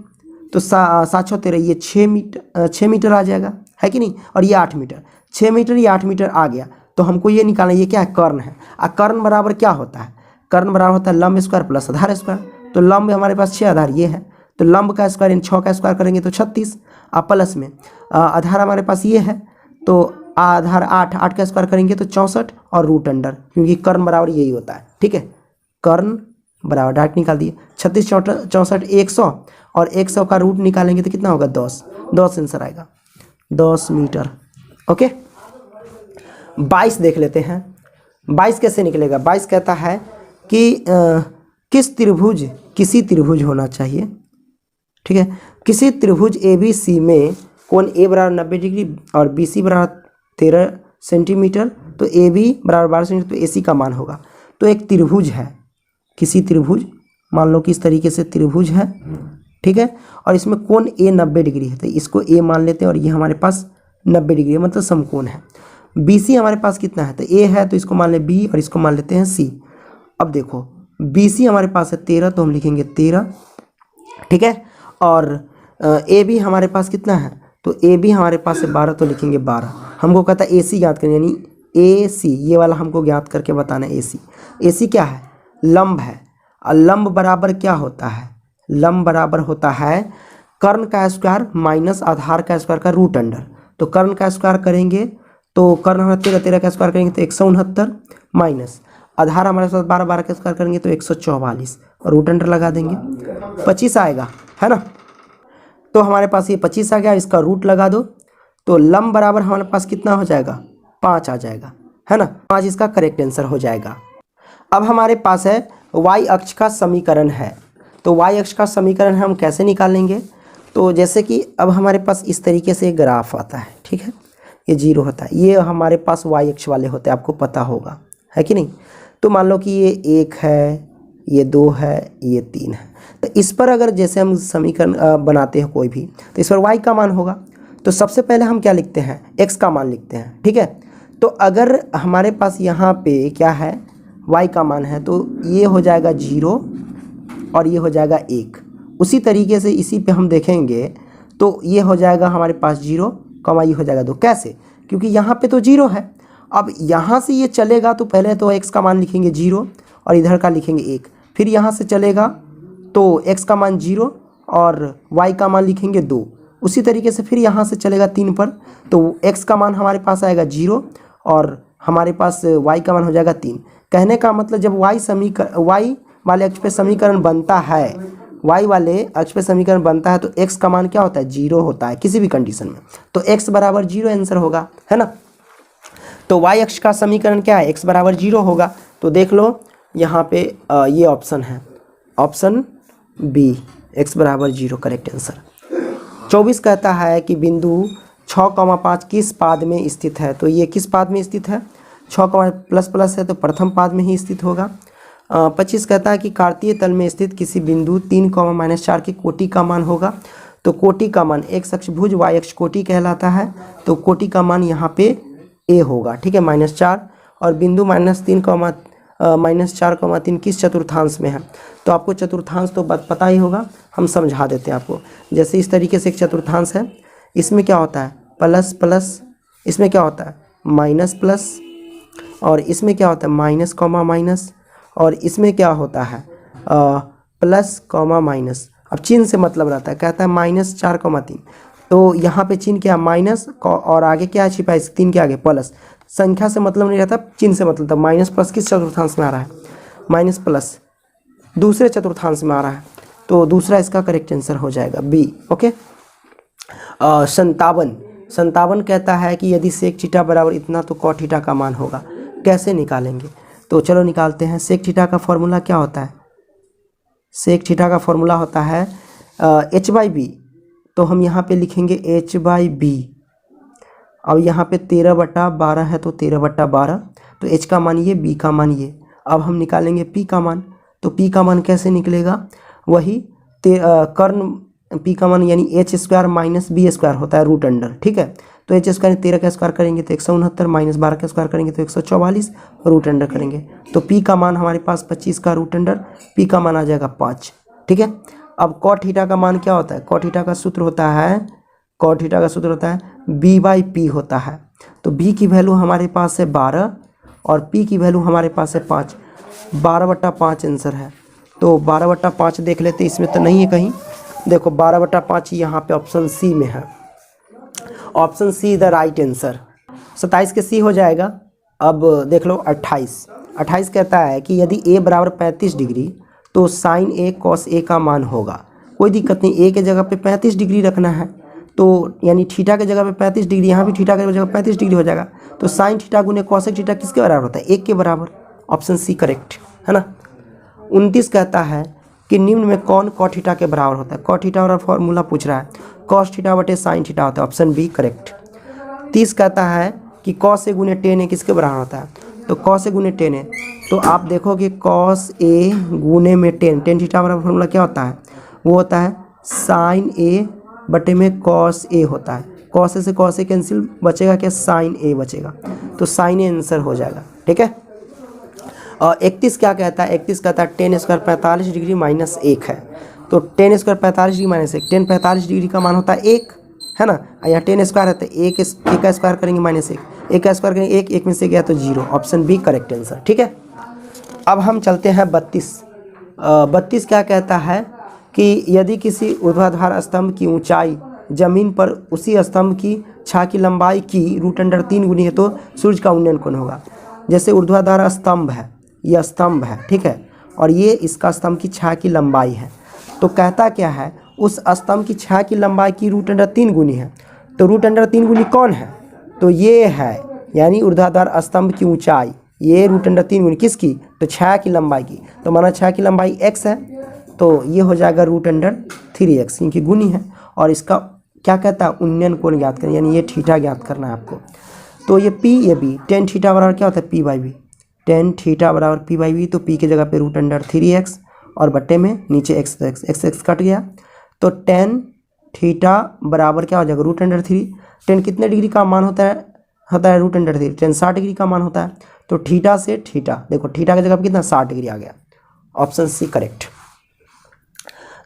तो 7×6 ये 6 मीटर आ जाएगा, है कि नहीं। और ये 8 मीटर, 6 मीटर ये 8 मीटर आ गया। तो हमको ये निकालना, ये क्या है? कर्ण है। कर्ण बराबर क्या होता है? कर्ण बराबर होता है लंब स्क्वायर प्लस आधार स्क्वायर। तो लंब हमारे पास 6, आधार ये है, तो लंब का स्क्वायर इन 6 का स्क्वायर करेंगे तो 36, प्लस में आधार हमारे पास ये है, तो आधार 8, 8 का स्क्वायर करेंगे तो 64 और रूट अंडर, क्योंकि कर्ण बराबर यही होता है। ठीक है, कर्ण बराबर डायरेक्ट निकाल दिए, 36 64 100, और 100 का रूट निकालेंगे तो कितना होगा? 10 आंसर आएगा, 10 मीटर। ओके, 22 देख लेते हैं। 22 कैसे निकलेगा? 22 कहता है कि किसी त्रिभुज होना चाहिए, ठीक है, किसी त्रिभुज ए बी सी में कोण ए बराबर 90 डिग्री और बी सी बराबर 13 सेंटीमीटर, तो ए बी बराबर 12 सेंटीमीटर, तो ए सी का मान होगा। तो एक त्रिभुज है, किसी त्रिभुज, मान लो कि इस तरीके से त्रिभुज है, ठीक है, और इसमें कोण ए 90 डिग्री है, तो इसको ए मान लेते हैं, और ये हमारे पास 90 डिग्री मतलब समकोण है। बी सी हमारे पास कितना है? तो ए है, तो इसको मान ले बी और इसको मान लेते हैं सी। अब देखो बी सी हमारे पास है 13, तो हम लिखेंगे 13, ठीक है, और ए बी हमारे पास कितना है? तो ए बी हमारे पास है 12, तो लिखेंगे 12। हमको कहता है ए सी ज्ञात करनी, यानी ए सी ये वाला हमको ज्ञात करके बताना है। ए सी क्या है? लंब है, और लंब बराबर क्या होता है, लंब बराबर होता है कर्ण का स्क्वायर माइनस आधार का स्क्वायर का रूट अंडर। तो कर्ण का स्क्वायर करेंगे तो कर्ण हमारा 13, 13 का स्क्वायर करेंगे तो 169 माइनस आधार हमारे साथ 12, 12 का स्क्वायर करेंगे तो 144 और रूट अंडर लगा देंगे 25 आएगा, है ना। तो हमारे पास ये 25 आ गया, इसका रूट लगा दो तो लंब बराबर हमारे पास कितना हो जाएगा, 5 आ जाएगा, है ना। 5 इसका करेक्ट आंसर हो जाएगा। अब हमारे पास है y अक्ष का समीकरण है। तो y अक्ष का समीकरण हम कैसे निकालेंगे, तो जैसे कि अब हमारे पास इस तरीके से एक ग्राफ आता है, ठीक है, ये 0 होता है, ये हमारे पास y अक्ष वाले होते हैं, आपको पता होगा, है कि नहीं। तो मान लो कि ये 1 है, ये 2 है, ये 3 है। तो इस पर अगर जैसे हम समीकरण बनाते हैं कोई भी, तो इस पर y का मान होगा। तो सबसे पहले हम क्या लिखते हैं, x का मान लिखते हैं, ठीक है। तो अगर हमारे पास यहाँ पे क्या है, y का मान है, तो ये हो जाएगा 0 और ये हो जाएगा 1। उसी तरीके से इसी पे हम देखेंगे तो ये हो जाएगा हमारे पास 0, ये हो जाएगा 2। कैसे, क्योंकि यहाँ पे तो 0 है। अब यहाँ से ये चलेगा तो पहले तो x का मान लिखेंगे 0 और इधर का लिखेंगे 1, फिर यहाँ से चलेगा तो x का मान 0 और y का मान लिखेंगे 2। उसी तरीके से फिर यहाँ से चलेगा 3 पर, तो x का मान हमारे पास आएगा 0 और हमारे पास y का मान हो जाएगा 3। कहने का मतलब जब y वाले अक्ष पे समीकरण बनता है, y वाले अक्ष पे समीकरण बनता है तो x का मान क्या होता है, 0 होता है किसी भी कंडीशन में। तो x बराबर 0 आंसर होगा, है ना। तो y अक्ष का समीकरण क्या है, x बराबर 0 होगा। तो देख लो यहाँ पे ये ऑप्शन है, ऑप्शन बी, x बराबर 0 करेक्ट आंसर। 24 कहता है कि बिंदु 6,5 किस पाद में स्थित है। तो ये किस पाद में स्थित है, 6, प्लस प्लस है तो प्रथम पाद में ही स्थित होगा। 25 कहता है कि कार्तीय तल में स्थित किसी बिंदु 3,-4 की कोटि का मान होगा। तो कोटि का मान x अक्ष भुज y अक्ष कोटि कहलाता है, तो कोटि का मान यहाँ पे a होगा, ठीक है, -4। और बिंदु -4,3 किस चतुर्थांश में है। तो आपको चतुर्थांश तो पता ही होगा, हम समझा देते हैं आपको। जैसे इस तरीके से एक चतुर्थांश है, इसमें क्या होता है प्लस प्लस, इसमें क्या होता है माइनस प्लस, और इसमें क्या होता है माइनस कॉमा माइनस, और इसमें क्या होता है प्लस कॉमा माइनस। अब चिन्ह से मतलब रहता है, कहता है -4,3। तो यहाँ पे चिन्ह क्या माइनस और आगे क्या छिपा है, 3 के आगे प्लस। संख्या से मतलब नहीं रहता, चिन्ह से मतलब। माइनस प्लस किस चतुर्थांश में आ रहा है, माइनस प्लस दूसरे चतुर्थांश में आ रहा है, तो दूसरा इसका करेक्ट आंसर हो जाएगा बी, ओके। 57 कहता है कि यदि सेक थीटा बराबर इतना तो कॉट थीटा का मान होगा। कैसे निकालेंगे, तो चलो निकालते हैं। सेक थीटा का फॉर्मूला क्या होता है, सेक थीटा का फॉर्मूला होता है h/b। तो हम यहाँ पे लिखेंगे h/b। अब यहाँ पे 13/12 है तो 13/12, तो h का मान ये, b का मान ये। अब हम निकालेंगे p का मान, तो p का मान कैसे निकलेगा, वही कर्ण p का मान यानी h² माइनस b² होता है रूट अंडर, ठीक है। तो h² 13 का स्क्वायर करेंगे तो 169 माइनस 12 का स्क्वायर करेंगे तो 144 रूट अंडर करेंगे। तो p का मान हमारे पास 25 का रूट अंडर, p का मान आ जाएगा 5, ठीक है। अब कॉट थीटा का मान क्या होता है, कॉट थीटा का सूत्र होता है, कॉट थीटा का सूत्र होता है b/p होता है। तो b की वैल्यू हमारे पास है 12 और p की वैल्यू हमारे पास है 5, 12/5 आंसर है। तो 12/5 देख लेते, इसमें तो नहीं है कहीं, देखो 12/5 यहाँ पे ऑप्शन सी में है, option see the right answer. 27 के सी हो जाएगा। अब देख लो 28 कहता है कि यदि a बराबर 35 डिग्री तो साइन a कॉस a का मान होगा। कोई दिक्कत नहीं, a के जगह पे 35 डिग्री रखना है, तो यानी थीटा के जगह पे 35 डिग्री, यहाँ भी थीटा के जगह 35 डिग्री हो जाएगा। तो साइन थीटा गुने कॉसेक थीटा किसके बराबर होता है, 1 के बराबर। ऑप्शन सी करेक्ट है ना। 29 कहता है कि निम्न में कौन कॉट थीटा के बराबर होता है। कॉट थीटा वाला फॉर्मूला पूछ रहा है, कॉस थीटा बटे साइन थीटा होता है, ऑप्शन बी करेक्ट। 30 कहता है कि कॉस ए गुने टेन ए किसके बराबर होता है। तो कॉस ए गुने टेन ए, तो आप देखो कि कॉस ए गुने में टेन थीटा वाला फॉर्मूला क्या होता है, वो होता है साइन ए बटे में कॉस ए होता है। कॉस ए से कॉस ए कैंसिल, बचेगा क्या, साइन ए बचेगा, तो साइन ए आंसर हो जाएगा, ठीक है। और 31 क्या कहता है, 31 कहता है टेन स्क्वायर 45 डिग्री माइनस 1 है। तो ten square 45 degree minus 1, ten 45 degree का मान होता है 1, है ना। यहाँ टेन स्क्वायर है तो एक का स्क्वायर करेंगे माइनस 1, एक का स्क्वायर करेंगे 1 में से गया तो 0, ऑप्शन बी करेक्ट आंसर, ठीक है। अब हम चलते हैं 32 क्या कहता है कि यदि किसी ऊर्ध्वाधर स्तंभ की ऊंचाई जमीन पर उसी स्तंभ की छा की लंबाई की √3 गुनी है तो सूर्य का उन्नयन कोण होगा। जैसे ऊर्ध्वाधर स्तंभ है, यह स्तंभ है, ठीक है, और ये इसका स्तंभ की छा की लंबाई है। तो कहता क्या है, उस स्तंभ की छा की लंबाई की √3 गुनी है। तो √3 गुनी कौन है? तो ये है, यानी ऊर्ध्वाधर स्तंभ की ऊंचाई, ये √3 गुनी किसकी? तो छा की लंबाई की। तो माना छा की लंबाई x है, तो ये हो जाएगा √3x, क्योंकि गुनी है। और इसका क्या कहता है, उन्नयन कोण ज्ञात करना, यानी ये थीटा ज्ञात करना है आपको। तो ये p ये b, tan थीटा बराबर क्या होता है, p/b, tan थीटा बराबर p/b। तो p की जगह पे √3x और बट्टे में नीचे x कट गया। तो tan थीटा बराबर क्या हो जाएगा, √3। tan कितने डिग्री का मान होता है √3, tan 60 डिग्री का मान होता है। तो थीटा से थीटा, देखो थीटा की जगह पे कितना 60 डिग्री आ गया। Option C correct.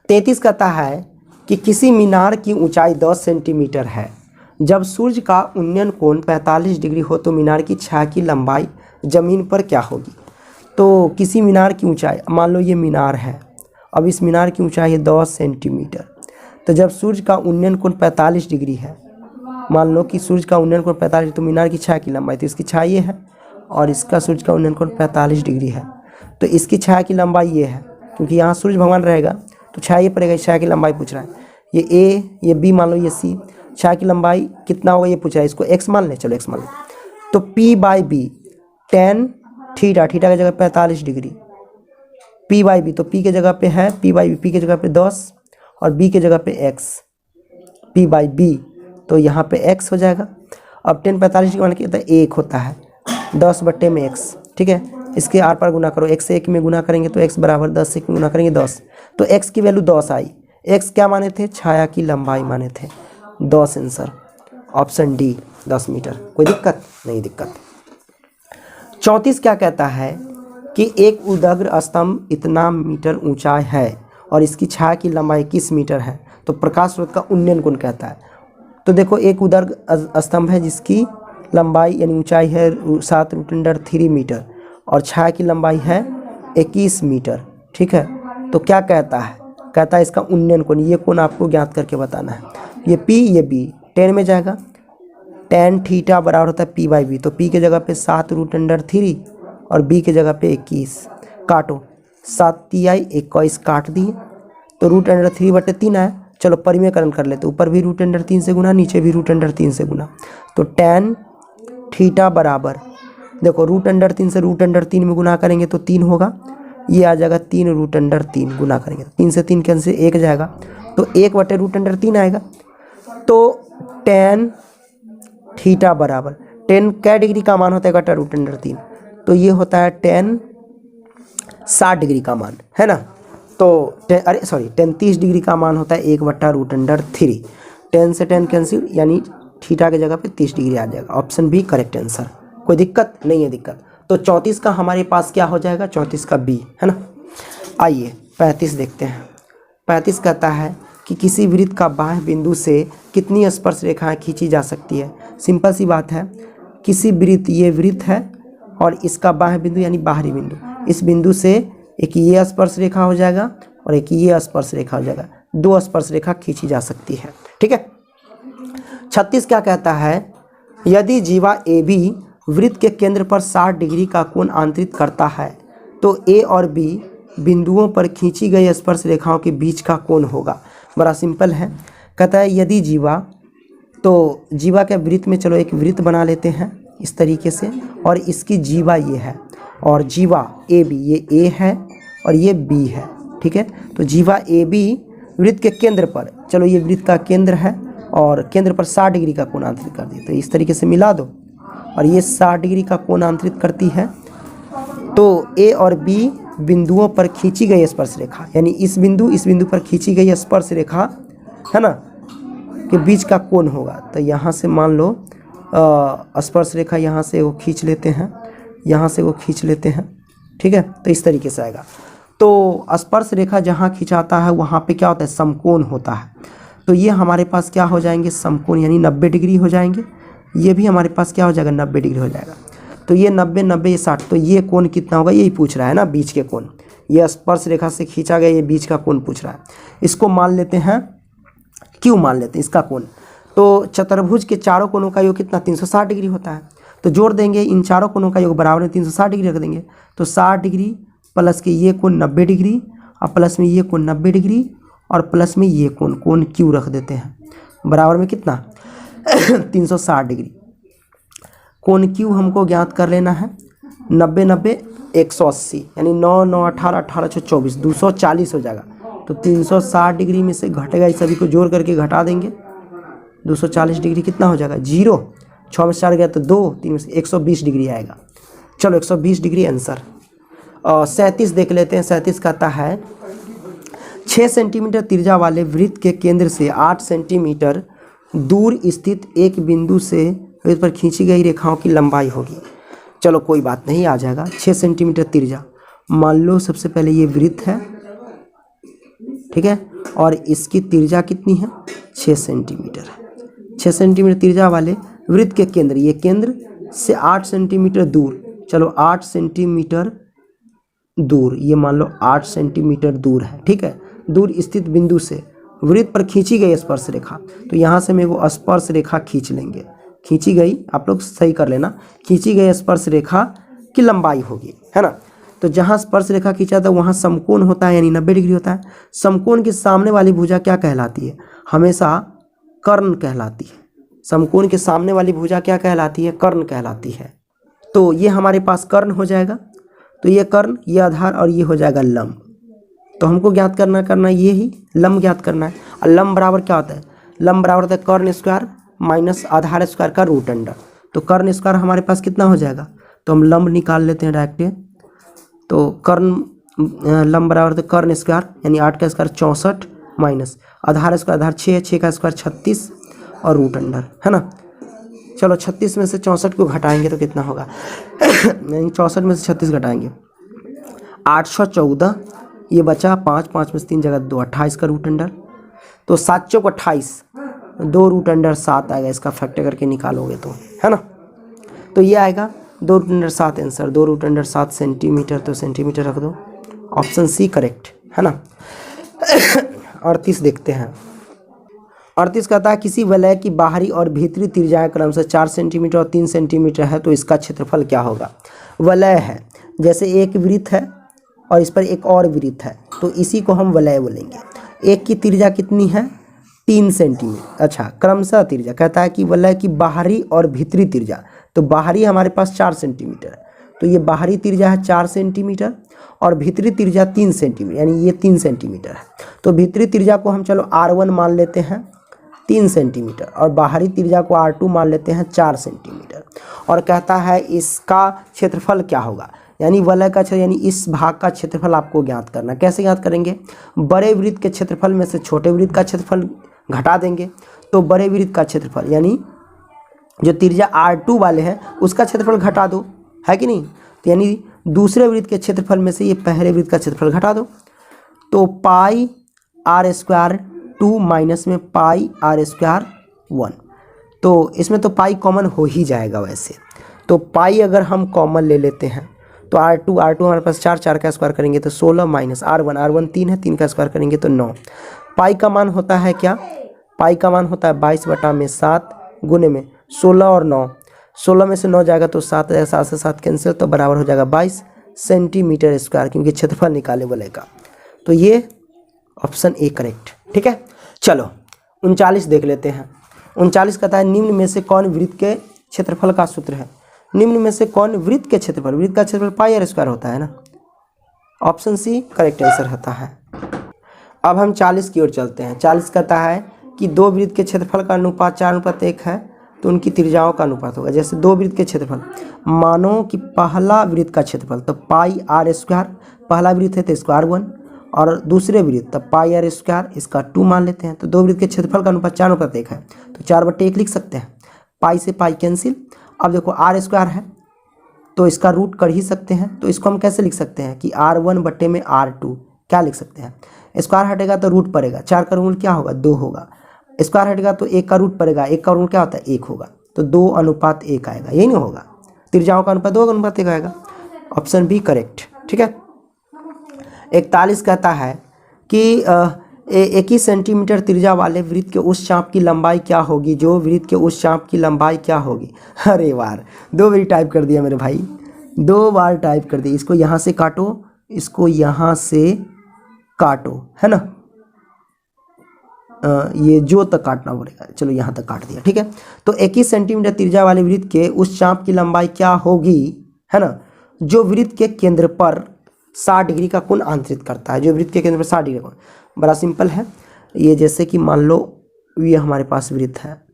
33 कहता है कि किसी मीनार की ऊंचाई 10 सेंटीमीटर है। जब सूर्य का उन्नयन कोण 45 डिग्री हो तो मीनार की छा की लंबाई जमीन पर क्या होगी। तो किसी मीनार की ऊंचाई, मान लो ये मीनार है, अब इस मीनार की ऊंचाई है 10 सेंटीमीटर। तो जब सूर्य का उन्नयन कोण 45 डिग्री है, मान लो कि सूर्य का उन्नयन कोण 45, तो मीनार की छा की लंबाई, तो इसकी छा ये है और इसका सूर्य का उन्नयन कोण 45 डिग्री है। तो इसकी छा की लंबाई ये है, क्योंकि यहाँ सूर्य भगवान रहेगा तो छा ये पड़ेगा। छा की लंबाई पूछ रहा है, ये ए, ये बी, मान लो ये सी। छा की लंबाई कितना होगा ये पूछ रहा है, इसको x मान ले, चलो x मान ले। तो p/b tan थीटा, थीटा की जगह 45 डिग्री, p/b, तो p के जगह पे है p/b, p के जगह पे 10 और b के जगह पे x, p/b, तो यहाँ पे x हो जाएगा। अब tan 45 डिग्री मान के 1 होता है, 10/x, ठीक है। इसके आर पार गुना करो, x से 1 में गुना करेंगे तो x बराबर 10 से 1 में गुना करेंगे 10, तो x की वैल्यू 10 आई। x क्या माने थे, छाया की लंबाई माने थे। 10 आंसर, ऑप्शन डी 10 मीटर। कोई दिक्कत नहीं, दिक्कत। 34 क्या कहता है कि एक उदग्र स्तंभ इतना मीटर ऊंचा है और इसकी छाया की लंबाई 21 मीटर है, तो प्रकाश स्रोत का उन्नयन कोण कहता है। तो देखो एक उदग्र स्तंभ है जिसकी लंबाई यानी ऊंचाई है 7√3 मीटर और छाया की लंबाई है 21 मीटर, ठीक है। तो क्या कहता है, कहता है इसका उन्नयन कोण, ये कोण आपको ज्ञात करके बताना है। ये p ये b, tan में जाएगा, tan थीटा बराबर होता है p/b, तो p के जगह पे 7√3 और b के जगह पे 21, काटो 7×3 = 21 काट दिए, तो √3/3 आया। चलो परिमेयकरण कर लेते, ऊपर भी √3 से गुना, नीचे भी √3 से गुना। तो tan थीटा बराबर, देखो √3 से √3 में गुना करेंगे तो 3 होगा, ये आ जाएगा 3√3 गुना करेंगे, 3 से 3 कैंसिल, 1 जाएगा, तो 1/√3 आएगा। तो tan थीटा बराबर, tan क्या डिग्री का मान होता है 1/√3, तो ये होता है tan 60 डिग्री का मान, है ना। तो tan 30 डिग्री का मान होता है 1/√3। tan से tan कैंसिल, यानी थीटा की जगह पे 30 डिग्री आ जाएगा। Option B correct answer. कोई दिक्कत नहीं है, दिक्कत। तो 34 का हमारे पास क्या हो जाएगा, 34 का बी, है ना। आइए 35 देखते हैं। 35 कहता है कि किसी वृत्त का बाह्य बिंदु से कितनी स्पर्श रेखाएं खींची जा सकती है। सिंपल सी बात है, किसी वृत्त, ये वृत्त है और इसका बाह्य बिंदु यानी बाहरी बिंदु, इस बिंदु से एक ये स्पर्श रेखा हो जाएगा और एक ये स्पर्श रेखा हो जाएगा, 2 स्पर्श रेखा खींची जा सकती है, ठीक है। 36 क्या कहता है, यदि जीवा ए बी वृत्त के केंद्र पर 60 डिग्री का कोण आंतरित करता है तो ए और बी बिंदुओं पर खींची गई स्पर्श रेखाओं के बीच का कोण होगा। बड़ा सिंपल है, कहता है यदि जीवा, तो जीवा के वृत्त में चलो एक वृत्त बना लेते हैं इस तरीके से, और इसकी जीवा ये है और जीवा ए बी, ये ए है और ये बी है, ठीक है। तो जीवा ए बी वृत्त के केंद्र पर, चलो ये वृत्त का केंद्र है और केंद्र पर 60 डिग्री का कोण आंतरित कर दी, तो इस तरीके से मिला दो और ये 60 डिग्री का कोण आंतरित करती है। तो ए और बी बिंदुओं पर खींची गई स्पर्श रेखा, यानी इस बिंदु पर खींची गई स्पर्श रेखा, है ना, के बीच का कोण होगा। तो यहाँ से मान लो स्पर्श रेखा यहाँ से वो खींच लेते हैं, यहाँ से वो खींच लेते हैं, ठीक है। तो इस तरीके से आएगा। तो स्पर्श रेखा जहाँ खिंचाता है वहाँ पे क्या होता है, समकोण होता है। तो ये हमारे पास क्या हो जाएंगे, समकोण, यानी 90 डिग्री हो जाएंगे। ये भी हमारे पास क्या हो जाएगा, 90 डिग्री हो जाएगा। तो ये 90 90 ये 60, तो ये कोण कितना होगा, यही पूछ रहा है ना, बीच के कोण, ये स्पर्श रेखा से खींचा गया ये बीच का कोण पूछ रहा है। इसको मान लेते हैं क्यू मान लेते हैं इसका कोण। तो चतुर्भुज के चारों कोणों का योग कितना 360 डिग्री होता है। तो जोड़ देंगे इन चारों कोणों का योग बराबर में 360 डिग्री रख देंगे। तो 60 डिग्री प्लस के ये कोण 90 डिग्री और प्लस में ये कोण 90 डिग्री और प्लस में ये कोण क्यू रख देते हैं बराबर में कितना 360 डिग्री। कोण क्यू हमको ज्ञात कर लेना है 90 90 180 यानी 9 9 18 18 6 24 240 हो जाएगा। तो 360 डिग्री में से घटेगा, इस सभी को जोड़ करके घटा देंगे 240 डिग्री कितना हो जाएगा 0, 6 में से 4 गया तो 2, 3 में से 120 डिग्री आएगा। चलो 120 डिग्री आंसर। और 37 देख लेते हैं। 37 कहता है 6 सेंटीमीटर त्रिज्या वाले वृत्त के केंद्र से 8 सेंटीमीटर दूर स्थित एक बिंदु से वृत्त पर खींची गई रेखाओं की लंबाई होगी। चलो कोई बात नहीं, आ जाएगा 6 सेंटीमीटर त्रिज्या। मान लो सबसे पहले ये वृत्त है, ठीक है, और इसकी त्रिज्या कितनी है 6 सेंटीमीटर है। 6 सेंटीमीटर त्रिज्या वाले वृत्त के केंद्र, ये केंद्र से 8 सेंटीमीटर दूर, चलो 8 सेंटीमीटर दूर, ये मान लो 8 सेंटीमीटर दूर है, ठीक है, दूर स्थित बिंदु से वृत्त पर खींची गई स्पर्श रेखा। तो यहाँ से मैं वो स्पर्श रेखा खींच लेंगे। खींची गई, आप लोग सही कर लेना, खींची गई स्पर्श रेखा की लंबाई होगी, है ना। तो जहाँ स्पर्श रेखा खींचा था वहाँ समकोण होता है यानी 90 डिग्री होता है। समकोण के सामने वाली भुजा क्या कहलाती है, हमेशा कर्ण कहलाती है। समकोण के सामने वाली भुजा क्या कहलाती है, कर्ण कहलाती है। तो ये हमारे पास कर्ण हो जाएगा। तो ये कर्ण, ये आधार और ये हो जाएगा लंब। तो हमको ज्ञात करना ये ही लंब ज्ञात करना है। और लंब बराबर क्या होता है, लंब बराबर होता है कर्ण स्क्वायर माइनस आधार स्क्वायर का रूट अंडर। तो कर्ण स्क्वायर हमारे पास कितना हो जाएगा, तो हम लंब निकाल लेते हैं डायरेक्ट। तो कर्ण लंब बराबर होता है कर्ण स्क्वायर यानी 8 का स्क्वायर 64 माइनस आधार स्क्वायर, आधार 6 है, 6 का स्क्वायर 36 और रूट अंडर, है ना। चलो 36 में से 64 को घटाएंगे तो कितना होगा यानी 64 में से 36 घटाएंगे 814, ये बचा 5, 5 में से 3 जगह 2, 28 का रूट अंडर। तो 7 चौक 28, 2 रूट अंडर 7 आएगा, इसका फैक्टर करके निकालोगे तो, है ना। तो ये आएगा 2 root under 7 answer, 2 root under 7 centimetre, तो सेंटीमीटर रख दो, ऑप्शन सी करेक्ट, है ना। 38 देखते हैं। 38 कहता है किसी वलय की बाहरी और भीतरी त्रिज्याएं क्रमशः 4 सेंटीमीटर और 3 सेंटीमीटर है तो इसका क्षेत्रफल क्या होगा। वलय है, जैसे एक वृत्त है और इस पर एक और वृत्त है, तो इसी को हम वलय बोलेंगे। एक की त्रिज्या कितनी है 3 सेंटीमीटर। अच्छा, क्रमशः त्रिज्या कहता है कि वलय की बाहरी और भीतरी त्रिज्या, तो बाहरी हमारे पास 4 सेंटीमीटर है, तो ये बाहरी त्रिज्या है 4 सेंटीमीटर और भीतरी त्रिज्या 3 सेंटीमीटर यानी ये 3 सेंटीमीटर है। तो भीतरी त्रिज्या को हम चलो R1 मान लेते हैं 3 सेंटीमीटर और बाहरी त्रिज्या को R2 मान लेते हैं 4 सेंटीमीटर। और कहता है इसका क्षेत्रफल क्या होगा, यानी वलय का क्षेत्र यानी इस भाग का क्षेत्रफल आपको ज्ञात करना। कैसे ज्ञात करेंगे, बड़े वृत्त के क्षेत्रफल में से छोटे वृत्त का क्षेत्रफल घटा देंगे। तो बड़े वृत्त का क्षेत्रफल यानी जो त्रिज्या R2 वाले हैं उसका क्षेत्रफल घटा दो, है कि नहीं। तो यानी दूसरे वृत्त के क्षेत्रफल में से ये पहले वृत्त का क्षेत्रफल घटा दो। तो पाई R स्क्वायर 2 माइनस में पाई R स्क्वायर 1, तो इसमें तो पाई कॉमन हो ही जाएगा वैसे। तो पाई अगर हम कॉमन ले लेते हैं तो R2 हमारे पास 4, 4 का स्क्वायर करेंगे तो 16 माइनस R1 3 है, 3 का स्क्वायर करेंगे तो 9। पाई का मान होता है क्या, पाई का मान होता है 22/7 गुने में 16 और 9, 16 में से 9 जाएगा तो 7 जाएगा, 7 से 7 कैंसिल, तो बराबर हो जाएगा 22 सेंटीमीटर स्क्वायर, क्योंकि क्षेत्रफल निकाले वलय का। तो ये ऑप्शन ए करेक्ट, ठीक है। चलो 39 देख लेते हैं। 39 कहता है निम्न में से कौन वृत्त के क्षेत्रफल का सूत्र है। निम्न में से कौन वृत्त के क्षेत्रफल, वृत्त का क्षेत्रफल पाई R स्क्वायर होता है ना, ऑप्शन सी करेक्ट आंसर होता है। अब हम 40 की ओर चलते हैं। 40 कहता है कि दो वृत्त के क्षेत्रफल का अनुपात 4:1 है तो उनकी त्रिज्याओं का अनुपात होगा। जैसे दो वृत्त के क्षेत्रफल, मानो कि पहला वृत्त का क्षेत्रफल तो पाई R स्क्वायर, पहला वृत्त है तो स्क्वायर 1, और दूसरे वृत्त तो पाई R स्क्वायर, इसका 2 मान लेते हैं। तो दो वृत्त के क्षेत्रफल का अनुपात 4:1 है तो 4/1 लिख सकते हैं। पाई से पाई कैंसिल। अब देखो R स्क्वायर है तो इसका रूट कर ही सकते हैं, तो इसको हम कैसे लिख सकते हैं कि R1/R2 क्या लिख सकते हैं, स्क्वायर हटेगा तो रूट पड़ेगा, 4 का रूट क्या होगा 2 होगा, स्क्वायर हटेगा तो 1 का रूट पड़ेगा, 1 का रूट क्या होता है 1 होगा, तो 2:1 आएगा, यही नहीं होगा, त्रिज्याओं का अनुपात 2:1 आएगा। ऑप्शन बी करेक्ट, ठीक है। 41 कहता है कि 21 सेंटीमीटर त्रिज्या वाले वृत्त के उस चाप की लंबाई क्या होगी जो वृत्त के उस चाप की लंबाई क्या होगी। अरे वार, 2 बार टाइप कर दिया मेरे भाई, 2 बार टाइप कर दिया। इसको यहाँ से काटो, इसको यहाँ से काटो, है ना, ये जो तक काटना पड़ेगा, चलो यहाँ तक काट दिया, ठीक है। तो 21 सेंटीमीटर त्रिज्या वाले वृत्त के उस चाप की लंबाई क्या होगी, है ना, जो वृत्त के केंद्र पर 60 डिग्री का कोण आंतरित करता है, जो वृत्त के केंद्र पर 60 डिग्री का कोण। बड़ा सिंपल है ये, जैसे कि मान लो ये हमारे पास वृत्त है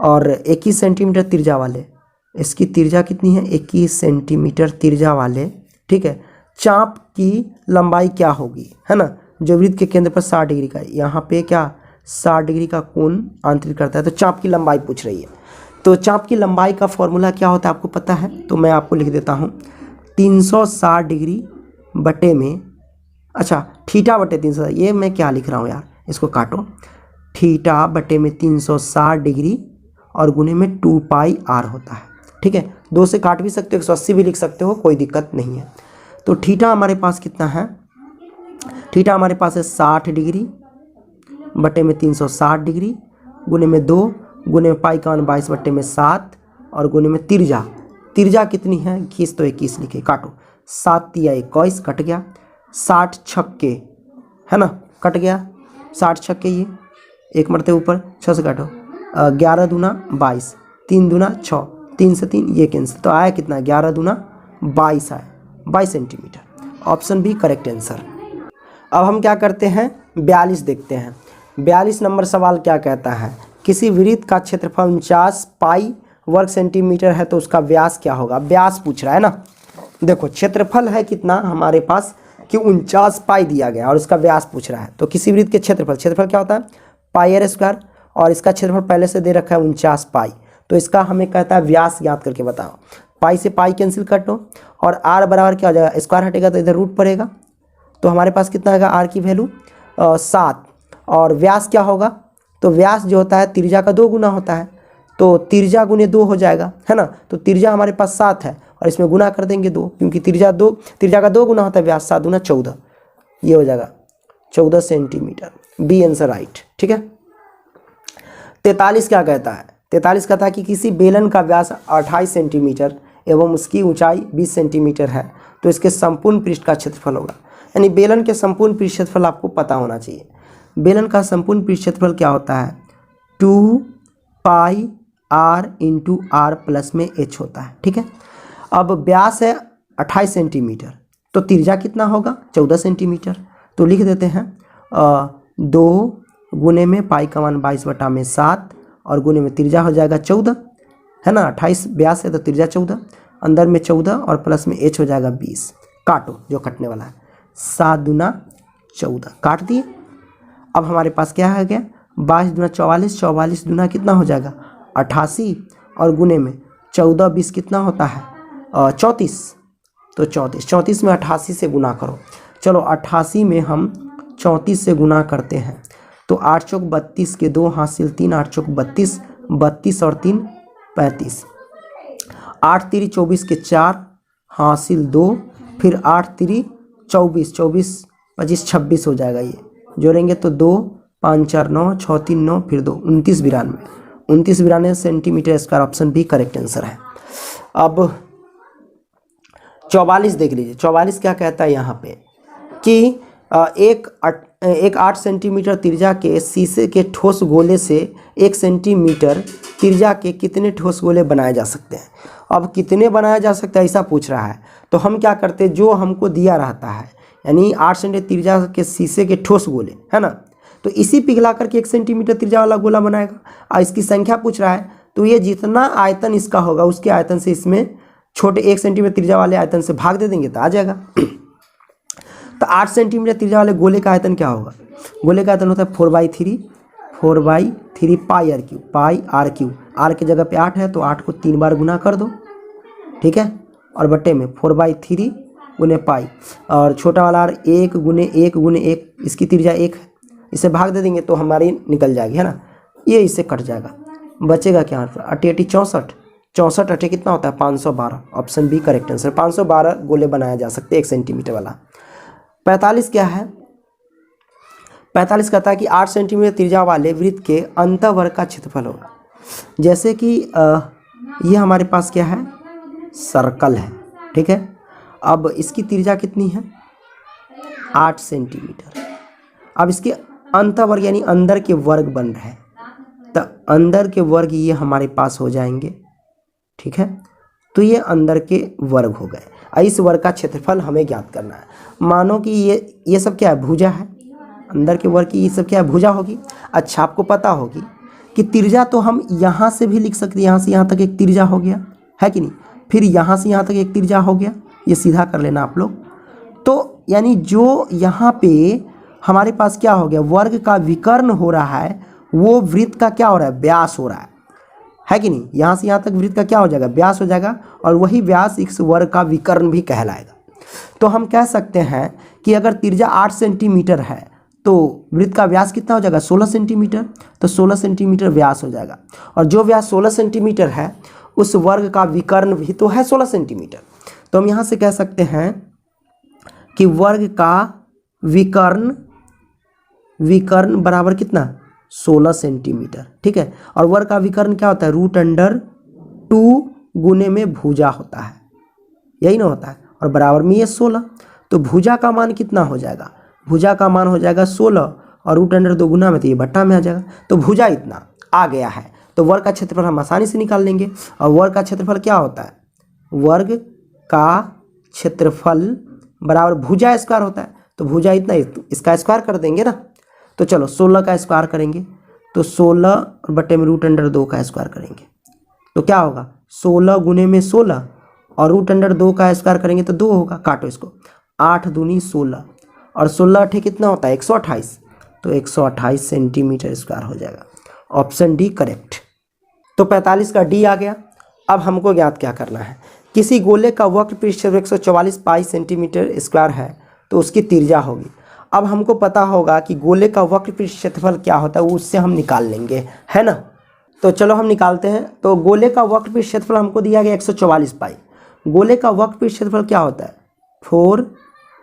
और 21 सेंटीमीटर त्रिज्या वाले, इसकी त्रिज्या कितनी है, 21 सेंटीमीटर त्रिज्या वाले, ठीक है, चाप की लंबाई क्या होगी, है ना, जो वृत्त के केंद्र पर 60 डिग्री का, यहाँ पे क्या 60 डिग्री का कोण आंतरित करता है। तो चाप की लंबाई पूछ रही है, तो चाप की लंबाई का फॉर्मूला क्या होता है आपको पता है, तो मैं आपको लिख देता हूँ 360 डिग्री बटे में, अच्छा थीटा बटे 360, ये मैं क्या लिख रहा हूँ यार, इसको काटो, थीटा बटे में 360 डिग्री और गुने में 2 पाई आर होता है, ठीक है। 2 से काट भी सकते हो, 180 भी लिख सकते हो, कोई दिक्कत नहीं है। तो थीटा हमारे पास कितना है, थीटा हमारे पास है 60 डिग्री बटे में 360 डिग्री गुने में 2 गुने में पाई का मान 22 बटे में 7 और गुने में त्रिज्या, त्रिज्या कितनी है, खींच तो 21 लिखे, काटो, 7 तिया 21 कट गया, 60 छक्के, है ना, कट गया 60 छक्के, ये एक मरते ऊपर 6 से काटो, 11 दूना 22, 3 दूना 6, 3 से 3 ये कैंसिल, तो आया कितना, 11 दूना 22 आया, 22 centimetre. Option B correct answer. अब हम क्या करते हैं, 42 देखते हैं। 42 नंबर सवाल क्या कहता है, किसी वृत्त का क्षेत्रफल 49 पाई वर्ग सेंटीमीटर है तो उसका व्यास क्या होगा। व्यास पूछ रहा है ना, देखो क्षेत्रफल है कितना हमारे पास कि 49 पाई दिया गया और उसका व्यास पूछ रहा है। तो किसी वृत्त के क्षेत्रफल क्या होता है, पाई आर स्क्वायर, और इसका क्षेत्रफल पहले से दे रखा है 49 पाई, तो इसका हमें कहता है व्यास ज्ञात करके बताओ। पाई से पाई कैंसिल कर दो और आर बराबर क्या हो जाएगा, स्क्वायर हटेगा तो इधर रूट पड़ेगा, तो हमारे पास कितना आएगा, आर की वैल्यू 7, और व्यास क्या होगा, तो व्यास जो होता है त्रिज्या का 2 गुना होता है, तो त्रिज्या गुने 2 हो जाएगा, है ना, तो त्रिज्या हमारे पास 7 है और इसमें गुना कर देंगे 2, क्योंकि त्रिज्या का 2 गुना होता है व्यास, 7 दूना 14, ये हो जाएगा 14 सेंटीमीटर। बी आंसर राइट, ठीक है। 43 क्या कहता है, 43 कहता है कि किसी बेलन का व्यास 28 सेंटीमीटर एवं उसकी ऊंचाई 20 सेंटीमीटर है तो इसके संपूर्ण पृष्ठ का क्षेत्रफल होगा। यानी बेलन के संपूर्ण पृष्ठ क्षेत्रफल आपको पता होना चाहिए। बेलन का संपूर्ण पृष्ठ क्षेत्रफल क्या होता है, 2 pi r into r plus में एच होता है, ठीक है। अब व्यास है 28 सेंटीमीटर, तो त्रिज्या कितना होगा, 14 सेंटीमीटर, तो लिख देते हैं 2 गुने में पाई का मान 22 बटा में 7 और गुने में त्रिज्या हो जाएगा 14, है ना, 28 व्यास है तो त्रिज्या 14, अंदर में 14 और प्लस में एच हो जाएगा 20, काटो जो कटने वाला है, 7 दूना 14 काट दिए। अब हमारे पास क्या है गया, 22 दूना 44, 44 दूना कितना हो जाएगा 88 और गुने में 14 20 कितना होता है 34, तो 34 में 88 से गुना करो, चलो 88 में हम 34 से गुना करते हैं तो 8 चौक 32 के 2 हासिल 3, 8 चौक 32, 32 और 3 35, 8 तिरी 24 के 4 हासिल 2, फिर 8 तिरी 24, 24 25 26 हो जाएगा, ये जोड़ेंगे तो 2 5 4 9 6 3 9 फिर 2 29 92 centimetre square. Option B correct answer है। अब 44 देख लीजिए, 44 क्या कहता है यहाँ पे कि एक 8 सेंटीमीटर त्रिज्या के शीशे के ठोस गोले से 1 सेंटीमीटर त्रिज्या के कितने ठोस गोले बनाए जा सकते हैं। अब कितने बनाया जा सकता है ऐसा पूछ रहा है, तो हम क्या करते हैं, जो हमको दिया रहता है यानी 8 सेंटीमीटर त्रिज्या के शीशे के ठोस गोले, है ना, तो इसी पिघला करके 1 सेंटीमीटर त्रिज्या वाला गोला बनाएगा और इसकी संख्या पूछ रहा है, तो ये जितना आयतन इसका होगा उसके आयतन से इसमें छोटे 1 सेंटीमीटर त्रिज्या वाले आयतन से भाग दे देंगे तो आ जाएगा। तो 8 सेंटीमीटर त्रिज्या वाले गोले का आयतन क्या होगा, गोले का आयतन होता है 4/3 पाई आर क्यू, आर की जगह पे 8 है तो 8 को 3 बार गुना कर दो, ठीक है, और बट्टे में 4/3 गुने पाई, और छोटा वाला आर 1 गुने 1, इसकी त्रिज्या 1 है, इसे भाग दे देंगे तो हमारी निकल जाएगी, है ना, ये इससे कट जाएगा, बचेगा क्या, 8 64 8 कितना होता है 512। ऑप्शन बी करेक्ट आंसर, 512 गोले बनाया जा सकते हैं 1 सेंटीमीटर वाला। 45 क्या है, 45 कहता है कि 8 सेंटीमीटर त्रिज्या वाले वृत्त के अंतःवर्ग का क्षेत्रफल होगा। जैसे कि ये हमारे पास क्या है, सर्कल है, ठीक है। अब इसकी त्रिज्या कितनी है, 8 सेंटीमीटर। अब इसके अंतःवर्ग यानी अंदर के वर्ग बन रहे हैं, तो अंदर के वर्ग ये हमारे पास हो जाएंगे, ठीक है। तो ये अंदर के वर्ग हो गए। इस वर्ग का क्षेत्रफल हमें ज्ञात करना है। मानो कि ये सब क्या है, भुजा है, अंदर के वर्ग की ये सब क्या है, भुजा होगी। अच्छा, आपको पता होगी कि त्रिज्या तो हम यहाँ से भी लिख सकते हैं, यहाँ से यहाँ तक एक त्रिज्या हो गया है कि नहीं, फिर यहाँ से यहाँ तक एक त्रिज्या हो गया, ये सीधा कर लेना आप लोग। तो यानी जो यहाँ पे हमारे पास क्या हो गया, वर्ग का विकर्ण हो रहा है, वो वृत्त का क्या हो रहा है, व्यास हो रहा है कि नहीं। यहाँ से यहाँ तक वृत्त का क्या हो जाएगा, व्यास हो जाएगा, और वही व्यास इस वर्ग का विकर्ण भी कहलाएगा। तो हम कह सकते हैं कि अगर त्रिज्या 8 सेंटीमीटर है तो वृत्त का व्यास कितना हो जाएगा, 16 सेंटीमीटर। तो 16 सेंटीमीटर व्यास हो जाएगा, और जो व्यास 16 सेंटीमीटर है उस वर्ग का विकर्ण भी तो है 16 सेंटीमीटर। तो हम यहाँ से कह सकते हैं कि वर्ग का विकर्ण बराबर कितना, 16 सेंटीमीटर, ठीक है। और वर्ग का विकर्ण क्या होता है, √2 गुने में भुजा होता है, यही ना होता है, और बराबर में ये 16। तो भुजा का मान कितना हो जाएगा, भुजा का मान हो जाएगा 16, और √2 गुना में तो ये बट्टा में आ जाएगा। तो भुजा इतना आ गया है, तो वर्ग का क्षेत्रफल हम आसानी से निकाल लेंगे। और वर्ग का क्षेत्रफल क्या होता है, वर्ग का क्षेत्रफल बराबर भुजा स्क्वायर होता है। तो भुजा इतना, इसका स्क्वायर कर देंगे ना। तो चलो 16 का स्क्वायर करेंगे, तो 16 बट्टे में √2 का स्क्वायर करेंगे तो क्या होगा, 16 गुने में 16, और √2 का स्क्वायर करेंगे तो 2 होगा, काटो इसको, 8 दूनी 16, और 16 अठे कितना होता है, 128। तो 128 सेंटीमीटर स्क्वायर हो जाएगा। Option D correct. तो 45 का डी आ गया। अब हमको ज्ञात क्या करना है, किसी गोले का वक्र पृष्ठ 144 पाई सेंटीमीटर स्क्वायर है तो उसकी त्रिज्या होगी। अब हमको पता होगा कि गोले का वक्र पृष्ठ क्षेत्रफल क्या होता है, वो उससे हम निकाल लेंगे, है ना। तो चलो हम निकालते हैं। तो गोले का वक्र पृष्ठ क्षेत्रफल हमको दिया गया 144 पाई। गोले का वक्र पृष्ठ क्षेत्रफल क्या होता है, 4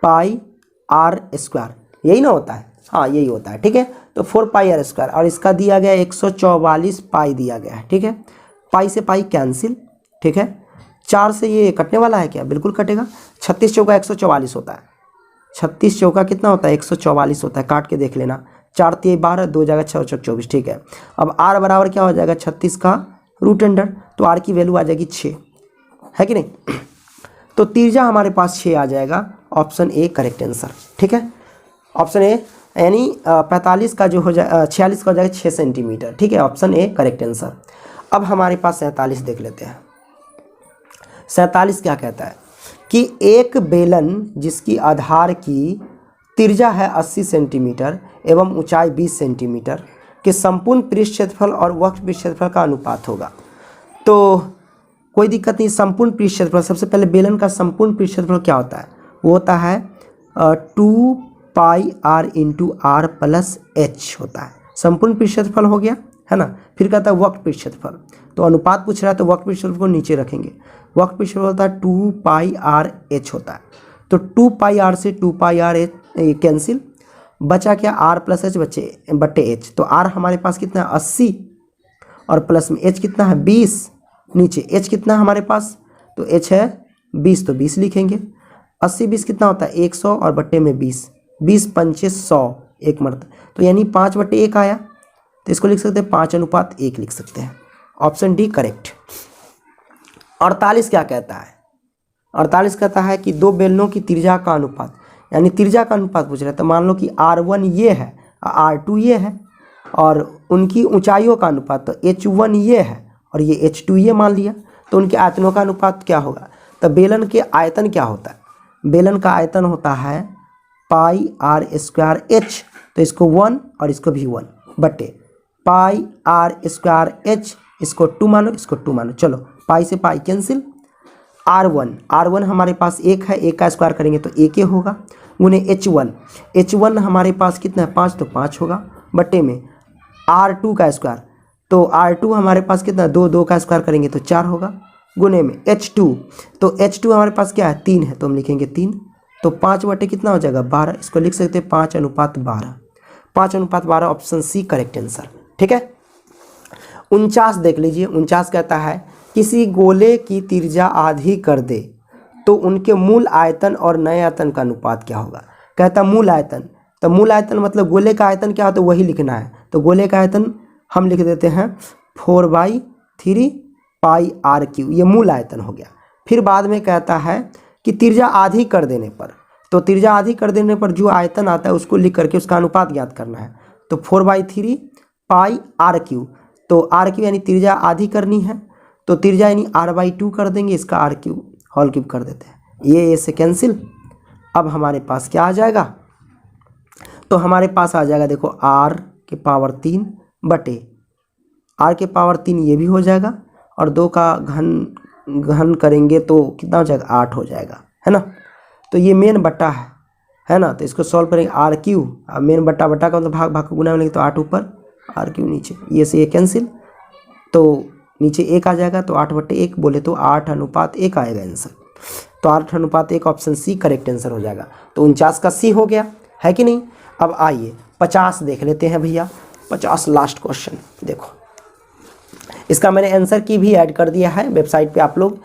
पाई आर स्क्वायर, यही ना होता है, हाँ यही होता है, ठीक है। तो 4 पाई आर स्क्वायर, और इसका दिया गया 144 पाई दिया गया है, ठीक है। पाई से पाई कैंसिल, ठीक है। 4 से ये कटने वाला है क्या, बिल्कुल कटेगा। 36 चौका 144 होता है, 36 चौका कितना होता है, 144 होता है, काट के देख लेना। 4 3 12, 2 जगह 6 चौक 24, ठीक है। अब आर बराबर क्या हो जाएगा, 36 का √अंडर, तो आर की वैल्यू आ जाएगी 6, है कि नहीं। तो त्रिज्या हमारे पास 6 आ जाएगा। ऑप्शन ए करेक्ट आंसर, ठीक है। ऑप्शन ए यानी 45 का जो हो जाए 46 का हो जाएगा 6 सेंटीमीटर, ठीक है। Option A correct answer. अब हमारे पास 47 देख लेते हैं। 47 क्या कहता है कि एक बेलन जिसकी आधार की त्रिज्या है 80 सेंटीमीटर एवं ऊंचाई 20 सेंटीमीटर के संपूर्ण पृष्ठ क्षेत्रफल और वक्र पृष्ठ क्षेत्रफल का अनुपात होगा। तो कोई दिक्कत नहीं, संपूर्ण पृष्ठ क्षेत्रफल, सबसे पहले बेलन का संपूर्ण पृष्ठ क्षेत्रफल क्या होता है, वो होता है 2 pi r into r plus h होता है। संपूर्ण पृष्ठ क्षेत्रफल हो गया, है ना। फिर कहता है वक्र पृष्ठ क्षेत्रफल, तो अनुपात पूछ रहा है तो वक्र पृष्ठ क्षेत्रफल को नीचे रखेंगे। वक्र पृष्ठ क्षेत्रफल होता है 2 पाई आर एच होता है। तो 2 पाई आर से 2 पाई आर एच कैंसिल, बचा क्या, आर प्लस एच बट्टे एच। तो आर हमारे पास कितना है 80, और प्लस में एच कितना है 20, नीचे एच कितना है हमारे पास, तो एच है 20, तो 20 लिखेंगे। 80 20 कितना होता है 100, और बट्टे में 20, 20 पंचे 100, एक मर्द, तो यानी 5/1 आया। तो इसको लिख सकते हैं 5:1 लिख सकते हैं। Option D correct. 48 क्या कहता है, 48 कहता है कि दो बेलनों की त्रिज्या का अनुपात, यानी त्रिज्या का अनुपात पूछ रहे हैं। तो मान लो कि R1 ये है, R2 ये है, और उनकी ऊंचाइयों का अनुपात, तो H1 ये है और ये H2 ये मान लिया, तो उनके आयतनों का अनुपात क्या होगा। तो बेलन के आयतन क्या होता है, बेलन का आयतन होता है पाई आर स्क्वायर एच, तो इसको 1 और इसको भी 1 बटे पाई आर स्क्वायर एच, इसको 2 मानो, इसको 2 मानो। चलो पाई से पाई कैंसिल, R1 हमारे पास 1 है, 1 का स्क्वायर करेंगे तो 1 ही होगा, गुने H1 हमारे पास कितना है 5, तो 5 होगा, बटे में R2 का स्क्वायर, तो R2 हमारे पास कितना 2 का स्क्वायर करेंगे तो 4 होगा, गुने में H2, तो H2 हमारे पास क्या है 3 है, तो हम लिखेंगे 3, तो 5 कितना हो जाएगा 12, इसको लिख सकते हैं 5:12। 5:12 ऑप्शन सी करेक्ट आंसर। ठीक है। 49 देख लीजिए। 49 कहता है किसी गोले की त्रिज्या आधी कर दे तो उनके मूल आयतन और नए आयतन का अनुपात क्या होगा। कहता मूल आयतन, तो मूल आयतन मतलब गोले का आयतन क्या हो तो वही लिखना है। तो गोले का आयतन हम लिख देते हैं 4/3 πr3, ये मूल आयतन हो गया। फिर बाद में कहता है कि त्रिज्या आधी कर देने पर, तो त्रिज्या आधी कर देने पर जो आयतन आता है उसको लिख करके उसका अनुपात ज्ञात करना है। तो 4/3 πr3, तो r3 यानी त्रिज्या आधी करनी है, तो त्रिज्या यानी r/2 कर देंगे, इसका r³ होल क्यूब कर देते हैं। ये से कैंसिल। अब हमारे पास क्या आ जाएगा, तो हमारे पास आ जाएगा देखो r⁻³ बटे r⁻³ ये भी हो जाएगा, और 2 का घन करेंगे तो कितना हो जाएगा 8 हो जाएगा, है ना। तो ये मेन बट्टा है ना। तो इसको सॉल्व करेंगे r³, अब मेन बट्टा का मतलब भाग को गुना मिलेंगे, तो 8 ऊपर r³ नीचे, ये से ये कैंसिल, तो नीचे 1 आ जाएगा। तो 8/1 बोले तो 8:1 आएगा आंसर। तो 8:1 ऑप्शन सी करेक्ट आंसर हो जाएगा। तो 49 का सी हो गया, है कि नहीं। अब आइए 50 देख लेते हैं भैया। 50 लास्ट क्वेश्चन देखो, इसका मैंने आंसर की भी ऐड कर दिया है, वेबसाइट पे आप लोग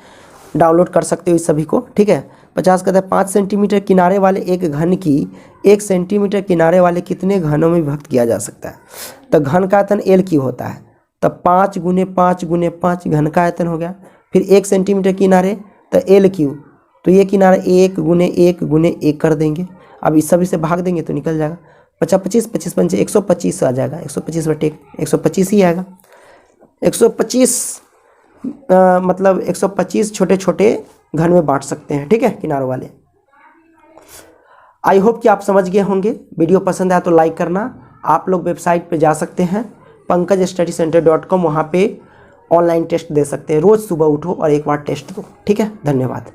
डाउनलोड कर सकते हो इस सभी को। ठीक है। 50 कहता है 5 सेंटीमीटर किनारे वाले एक घन की 1 सेंटीमीटर किनारे वाले कितने घनों में विभक्त किया जा सकता है। तो घन का आयतन L³ होता है, तब 5 × 5 × 5 घन का आयतन हो गया। फिर 1 सेंटीमीटर किनारे तो L³, तो ये किनारा 1 × 1 × 1 कर देंगे। अब इस सभी से भाग देंगे तो निकल जाएगा 25 25 5 125 आ जाएगा। 125/1 125 ही आएगा। 125 मतलब 125 छोटे छोटे घन में बांट सकते हैं। ठीक है, किनारों वाले। आई होप कि आप समझ गए होंगे। वीडियो पसंद आया तो लाइक करना। आप लोग वेबसाइट पे जा सकते हैं pankajstudycenter.com, वहाँ पे ऑनलाइन टेस्ट दे सकते हैं। रोज़ सुबह उठो और एक बार टेस्ट दो। ठीक है, धन्यवाद।